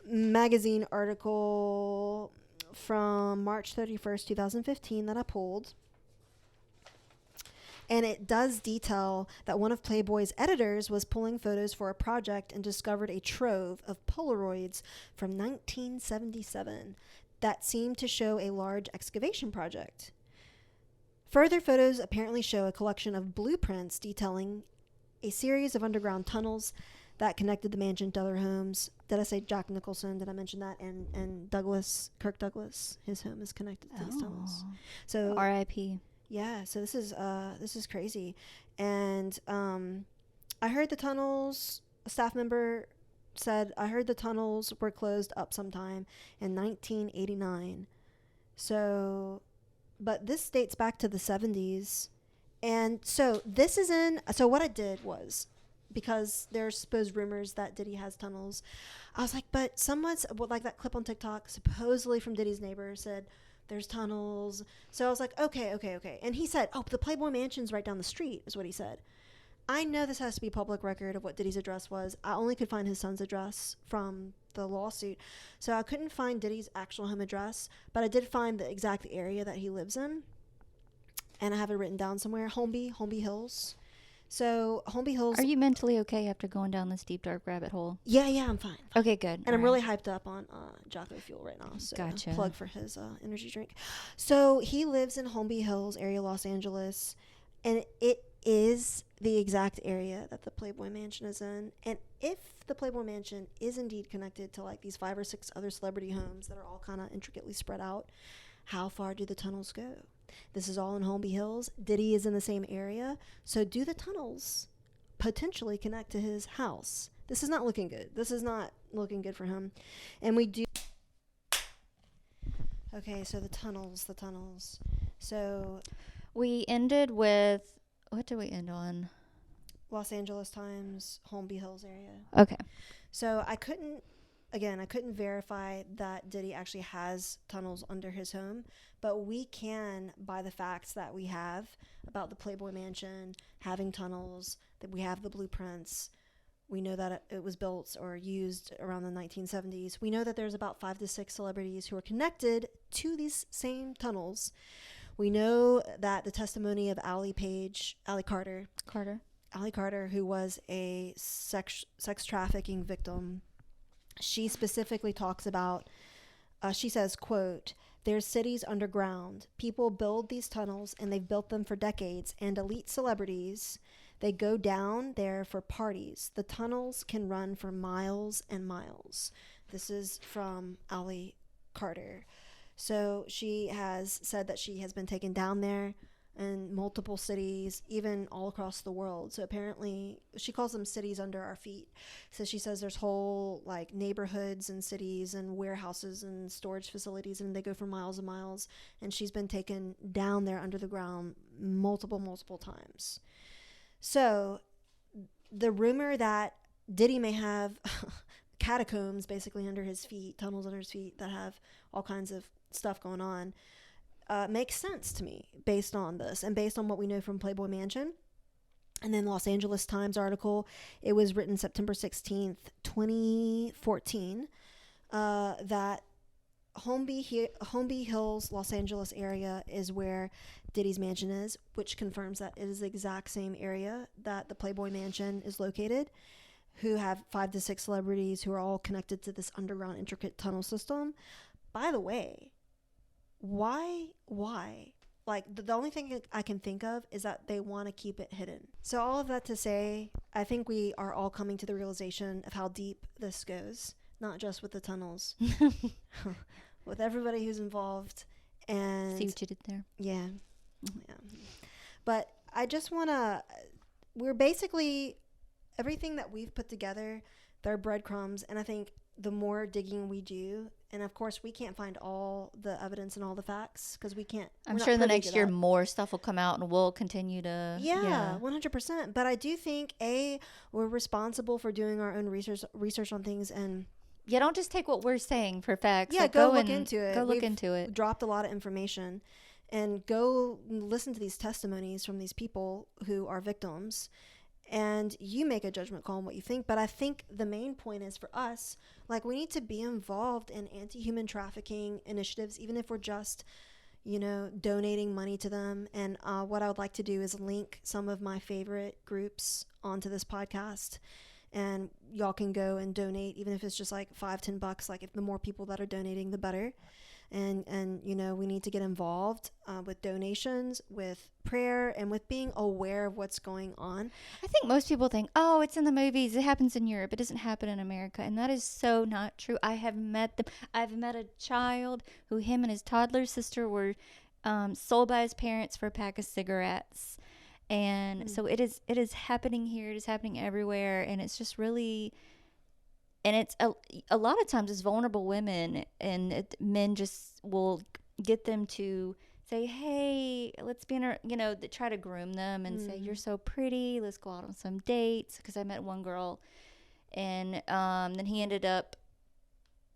magazine article from March 31st, 2015 that I pulled. And it does detail that one of Playboy's editors was pulling photos for a project and discovered a trove of Polaroids from 1977 that seemed to show a large excavation project. Further photos apparently show a collection of blueprints detailing a series of underground tunnels that connected the mansion to other homes. Did I say Jack Nicholson? Did I mention that? And Kirk Douglas, his home is connected to these tunnels. So R.I.P. Yeah, so this is crazy. And I heard the tunnels, a staff member said, I heard the tunnels were closed up sometime in 1989. So, but this dates back to the 70s. And so this is in, so what I did was, because there's supposed rumors that Diddy has tunnels, I was like, but someone's, like that clip on TikTok, supposedly from Diddy's neighbor, said there's tunnels. So I was like, okay. And he said, oh, the Playboy Mansion's right down the street, is what he said. I know this has to be public record of what Diddy's address was. I only could find his son's address from the lawsuit. So I couldn't find Diddy's actual home address, but I did find the exact area that he lives in. And I have it written down somewhere. Holmby Hills. So Holmby Hills. Are you mentally okay after going down this deep dark rabbit hole? Yeah, I'm fine. Okay, good. And I'm really hyped up on Jocko Fuel right now. So gotcha. Plug for his energy drink. So he lives in Holmby Hills area, Los Angeles, and it is the exact area that the Playboy Mansion is in. And if the Playboy Mansion is indeed connected to like these 5 or 6 other celebrity homes that are all kind of intricately spread out, how far do the tunnels go? This is all in Holmby Hills. Diddy is in the same area. So do the tunnels potentially connect to his house? This is not looking good. This is not looking good for him. And we do... Okay, so the tunnels. So... We ended with... What did we end on? Los Angeles Times, Holmby Hills area. Okay. So I couldn't verify that Diddy actually has tunnels under his home, but we can, by the facts that we have about the Playboy Mansion having tunnels, that we have the blueprints, we know that it was built or used around the 1970s. We know that there's about 5 to 6 celebrities who are connected to these same tunnels. We know that the testimony of Allie Carter, who was a sex trafficking victim, she specifically talks about, she says, quote, "There's cities underground. People build these tunnels and they've built them for decades. And elite celebrities, they go down there for parties. The tunnels can run for miles and miles." This is from Allie Carter. So she has said that she has been taken down there in multiple cities, even all across the world. So apparently, she calls them cities under our feet. So she says there's whole like neighborhoods and cities and warehouses and storage facilities, and they go for miles and miles. And she's been taken down there under the ground multiple times. So the rumor that Diddy may have catacombs basically under his feet, tunnels under his feet that have all kinds of stuff going on, makes sense to me based on this and based on what we know from Playboy Mansion. And then Los Angeles Times article, it was written September 16th, 2014, that Holmby Hills, Los Angeles area is where Diddy's mansion is, which confirms that it is the exact same area that the Playboy Mansion is located, who have 5 to 6 celebrities who are all connected to this underground intricate tunnel system. By the way, why? Like, the only thing I can think of is that they want to keep it hidden. So all of that to say, I think we are all coming to the realization of how deep this goes, not just with the tunnels, with everybody who's involved. And see what you did there. Yeah. But I just want to, we're basically, everything that we've put together, they're breadcrumbs. And I think the more digging we do, and of course we can't find all the evidence and all the facts because we can't. I'm sure in the next year more stuff will come out and we'll continue to. Yeah, 100%. But I do think we're responsible for doing our own research on things, and don't just take what we're saying for facts. Yeah, like, go look into it. Go look into it. Dropped a lot of information, and go listen to these testimonies from these people who are victims. And you make a judgment call on what you think. But I think the main point is for us, like, we need to be involved in anti-human trafficking initiatives, even if we're just, donating money to them. And what I would like to do is link some of my favorite groups onto this podcast. And y'all can go and donate, even if it's just like $5-10. Like, if the more people that are donating, the better. And we need to get involved with donations, with prayer, and with being aware of what's going on. I think most people think, oh, it's in the movies, it happens in Europe, it doesn't happen in America, and that is so not true. I have met them. I've met a child who him and his toddler sister were sold by his parents for a pack of cigarettes, And so it is happening here. It is happening everywhere. And it's just really, and it's a lot of times it's vulnerable women, and men just will get them to say, hey, let's be in a, try to groom them and say, you're so pretty. Let's go out on some dates. Because I met one girl, and then he ended up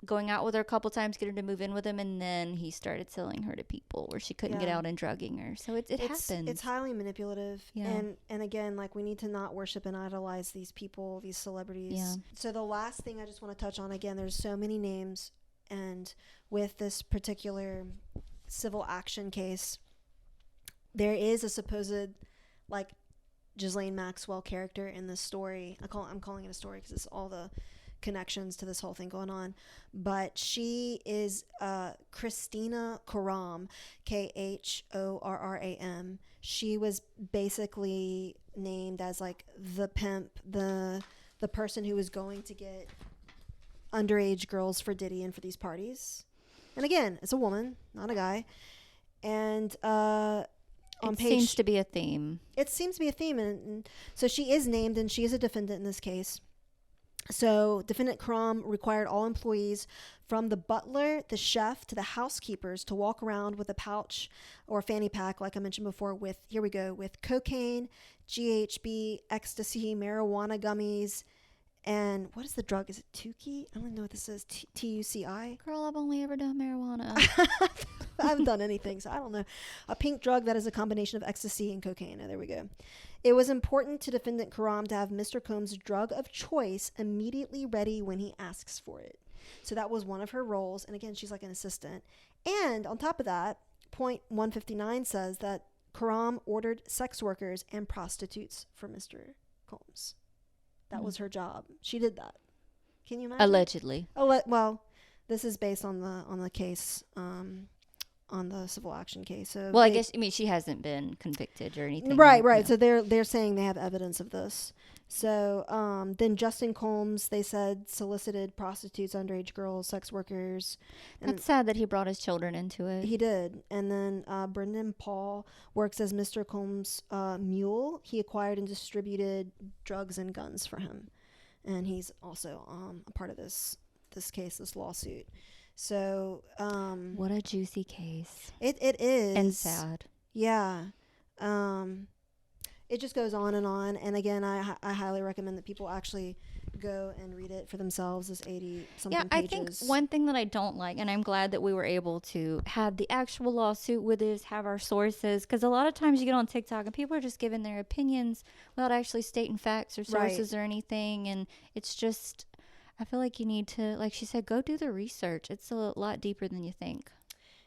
going out with her a couple times, getting her to move in with him, and then he started selling her to people where she couldn't get out and drugging her. So it happens. It's highly manipulative. Yeah. And again, like, we need to not worship and idolize these people, these celebrities. Yeah. So the last thing I just want to touch on, again, there's so many names, and with this particular civil action case, there is a supposed, like, Ghislaine Maxwell character in this story. I'm calling it a story because it's all the connections to this whole thing going on, but she is Christina Khorram, Khorram. She was basically named as, like, the pimp, the person who was going to get underage girls for Diddy and for these parties. And again, it's a woman, not a guy. And it seems to be a theme. It seems to be a theme, and so she is named, and she is a defendant in this case. So Defendant Khorram required all employees, from the butler, the chef, to the housekeepers, to walk around with a pouch or fanny pack, like I mentioned before, with cocaine, GHB, ecstasy, marijuana gummies, and what is the drug? Is it Tuki? I don't know what this is. Tuci? Girl, I've only ever done marijuana. I haven't done anything, so I don't know. A pink drug that is a combination of ecstasy and cocaine. Oh, there we go. It was important to Defendant Khorram to have Mr. Colmbs' drug of choice immediately ready when he asks for it. So that was one of her roles. And again, she's like an assistant. And on top of that, point 159 says that Khorram ordered sex workers and prostitutes for Mr. Colmbs. That was her job. She did that. Can you imagine? Allegedly. Well, this is based on the case, on the civil action case. So well, I guess she hasn't been convicted or anything. Right. Yeah. So they're saying they have evidence of this. So then Justin Colmbs, they said, solicited prostitutes, underage girls, sex workers. And that's sad that he brought his children into it. He did. And then Brendan Paul works as Mr. Colmbs' mule. He acquired and distributed drugs and guns for him, and he's also a part of this case, this lawsuit. So what a juicy case. It is. And sad. Yeah. It just goes on. And again, I highly recommend that people actually go and read it for themselves. It's 80-something pages. I think one thing that I don't like, and I'm glad that we were able to have the actual lawsuit with this, have our sources, because a lot of times you get on TikTok and people are just giving their opinions without actually stating facts or sources or anything, and it's just, I feel like you need to, like she said, go do the research. It's a lot deeper than you think.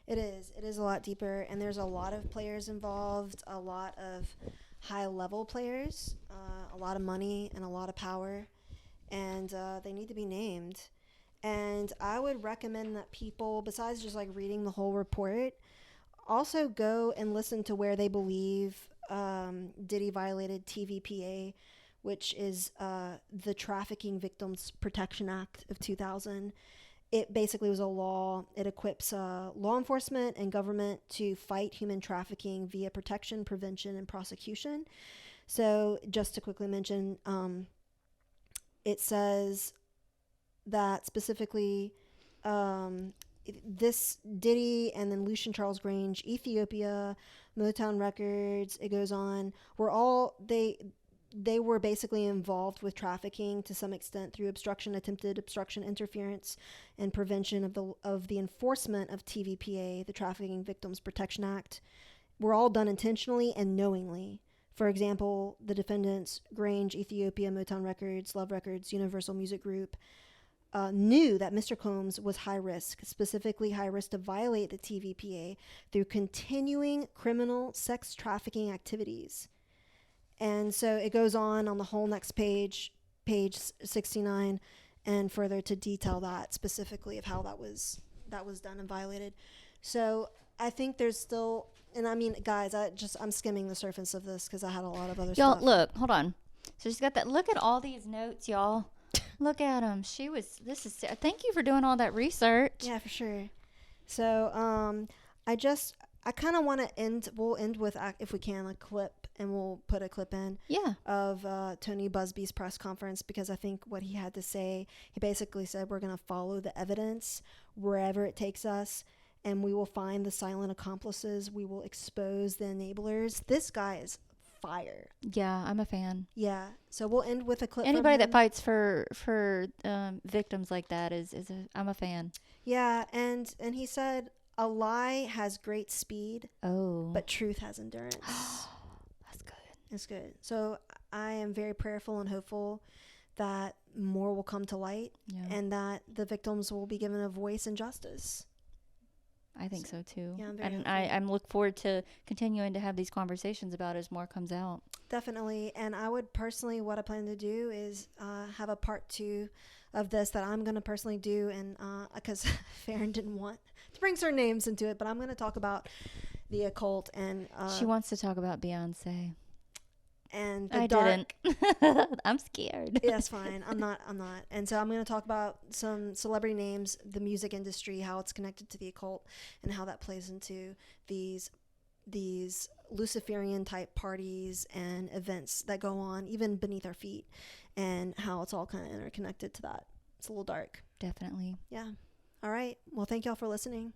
It is. It is a lot deeper, and there's a lot of players involved, a lot of high-level players, a lot of money and a lot of power, and they need to be named. And I would recommend that people, besides just like reading the whole report, also go and listen to where they believe Diddy violated TVPA, which is the Trafficking Victims Protection Act of 2000. It basically was a law. It equips law enforcement and government to fight human trafficking via protection, prevention, and prosecution. So just to quickly mention, it says that specifically this Diddy and then Lucian Charles Grange, Ethiopia, Motown Records, it goes on, were all, they were basically involved with trafficking to some extent through obstruction, attempted obstruction, interference, and prevention of the enforcement of TVPA, the Trafficking Victims Protection Act, were all done intentionally and knowingly. For example, the defendants, Grange, Ethiopia, Motown Records, Love Records, Universal Music Group, knew that Mr. Colmbs was high risk, specifically high risk to violate the TVPA through continuing criminal sex trafficking activities. And so it goes on the whole next page 69, and further to detail that specifically of how that was done and violated. So I think there's still, and I mean, guys, I'm skimming the surface of this because I had a lot of other stuff. Y'all, look, hold on. So she's got that. Look at all these notes, y'all. Look at them. Thank you for doing all that research. Yeah, for sure. So I kind of want to we'll end with, if we can, a clip and we'll put a clip in of Tony Busby's press conference, because I think what he had to say, he basically said, we're going to follow the evidence wherever it takes us, and we will find the silent accomplices. We will expose the enablers. This guy is fire. Yeah, I'm a fan. Yeah, so we'll end with a clip. Anybody that fights for victims like that I'm a fan. Yeah, and he said, a lie has great speed, but truth has endurance. That's good. It's good. So I am very prayerful and hopeful that more will come to light, and that the victims will be given a voice and justice. I think so too. Yeah, I'm very and I'm look forward to continuing to have these conversations about it as more comes out. Definitely. And I would personally, what I plan to do is have a part 2 of this that I'm going to personally do, and because Farron didn't want to bring certain names into it, but I'm going to talk about the occult, and she wants to talk about Beyonce. And the dark. Didn't. I'm scared. Yeah, it's fine. I'm not. And so I'm going to talk about some celebrity names, the music industry, how it's connected to the occult, and how that plays into these Luciferian type parties and events that go on even beneath our feet, and how it's all kind of interconnected to that. It's a little dark. Definitely. Yeah. All right. Well, thank y'all for listening.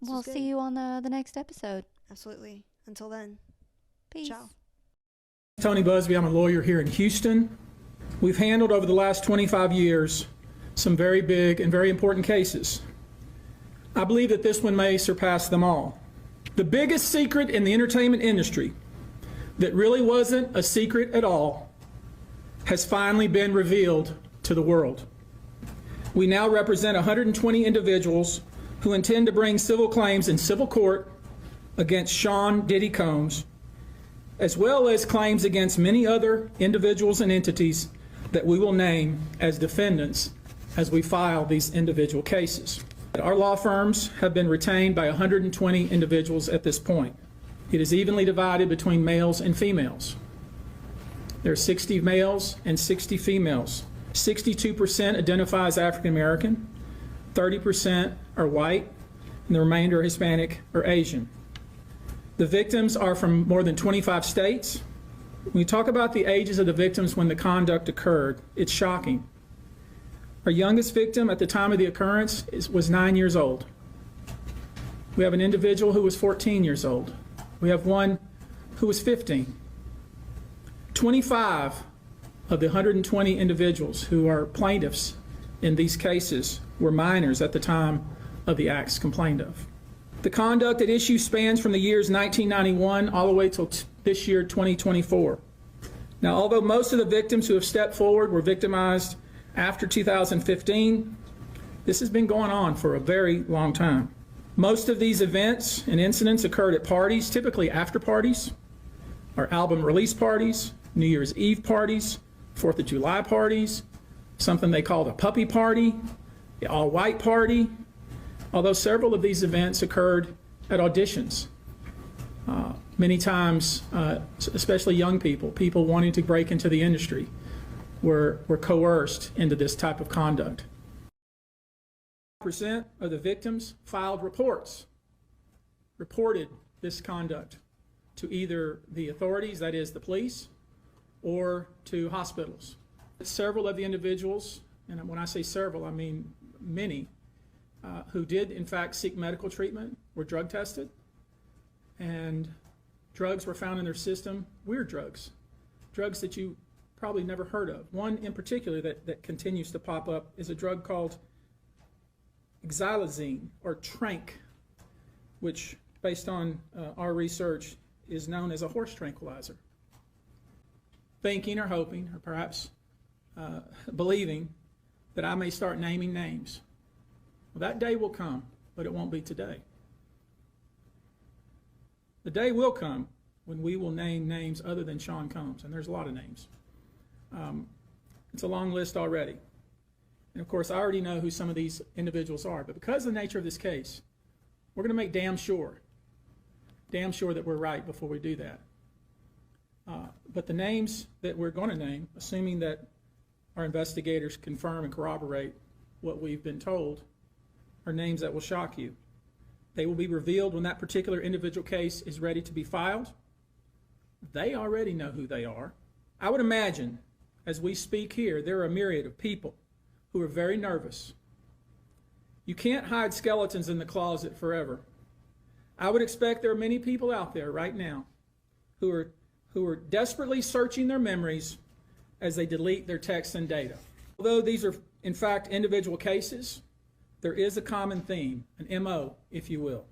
We'll see you on the next episode. Absolutely. Until then. Peace. Ciao. Tony Busby, I'm a lawyer here in Houston. We've handled over the last 25 years some very big and very important cases. I believe that this one may surpass them all. The biggest secret in the entertainment industry that really wasn't a secret at all has finally been revealed to the world. We now represent 120 individuals who intend to bring civil claims in civil court against Sean Diddy Colmbs, as well as claims against many other individuals and entities that we will name as defendants as we file these individual cases. Our law firms have been retained by 120 individuals at this point. It is evenly divided between males and females. There are 60 males and 60 females. 62% identify as African American, 30% are white, and the remainder are Hispanic or Asian. The victims are from more than 25 states. When we talk about the ages of the victims when the conduct occurred, it's shocking. Our youngest victim at the time of the occurrence was 9 years old. We have an individual who was 14 years old. We have one who was 15. 25 of the 120 individuals who are plaintiffs in these cases were minors at the time of the acts complained of. The conduct at issue spans from the years 1991 all the way till this year, 2024. Now, although most of the victims who have stepped forward were victimized after 2015, this has been going on for a very long time. Most of these events and incidents occurred at parties, typically after parties, or album release parties, New Year's Eve parties, 4th of July parties, something they called a puppy party, the all-white party, although several of these events occurred at auditions. Many times, especially young people wanting to break into the industry, were coerced into this type of conduct. 5% of the victims filed reported this conduct to either the authorities, that is the police, or to hospitals. Several of the individuals, and when I say several, I mean many, who did in fact seek medical treatment were drug tested, and drugs were found in their system, weird drugs that you probably never heard of. One in particular that continues to pop up is a drug called xylazine, or trank, which based on our research is known as a horse tranquilizer. Thinking or hoping, or perhaps believing that I may start naming names. Well, that day will come, but it won't be today. The day will come when we will name names other than Sean Colmbs, and there's a lot of names. It's a long list already. And of course, I already know who some of these individuals are, but because of the nature of this case, we're going to make damn sure that we're right before we do that. But the names that we're going to name, assuming that our investigators confirm and corroborate what we've been told, are names that will shock you. They will be revealed when that particular individual case is ready to be filed. They already know who they are. I would imagine, as we speak here, there are a myriad of people who are very nervous. You can't hide skeletons in the closet forever. I would expect there are many people out there right now who are desperately searching their memories as they delete their texts and data. Although these are, in fact, individual cases, there is a common theme, an MO, if you will.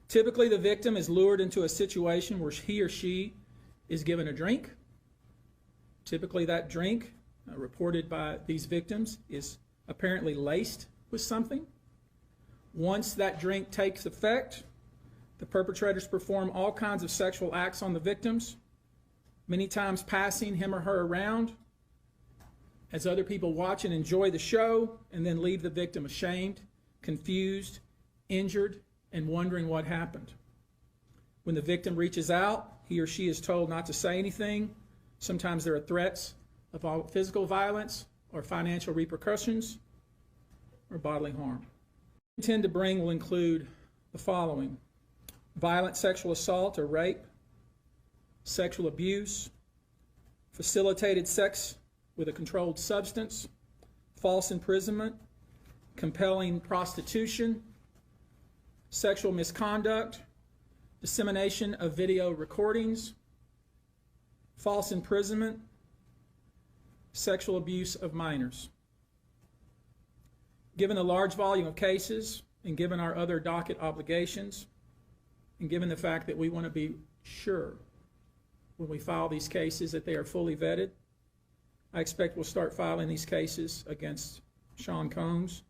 Typically, the victim is lured into a situation where he or she is given a drink. Typically, that drink, reported by these victims, is apparently laced with something. Once that drink takes effect, the perpetrators perform all kinds of sexual acts on the victims, many times passing him or her around as other people watch and enjoy the show, and then leave the victim ashamed, confused, injured, and wondering what happened. When the victim reaches out, he or she is told not to say anything. Sometimes there are threats of physical violence or financial repercussions or bodily harm. What we intend to bring will include the following: violent sexual assault or rape, sexual abuse, facilitated sex with a controlled substance, false imprisonment, compelling prostitution, sexual misconduct, dissemination of video recordings, false imprisonment, sexual abuse of minors. Given the large volume of cases, and given our other docket obligations, and given the fact that we want to be sure when we file these cases that they are fully vetted, I expect we'll start filing these cases against Sean Colmbs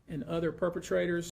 and other perpetrators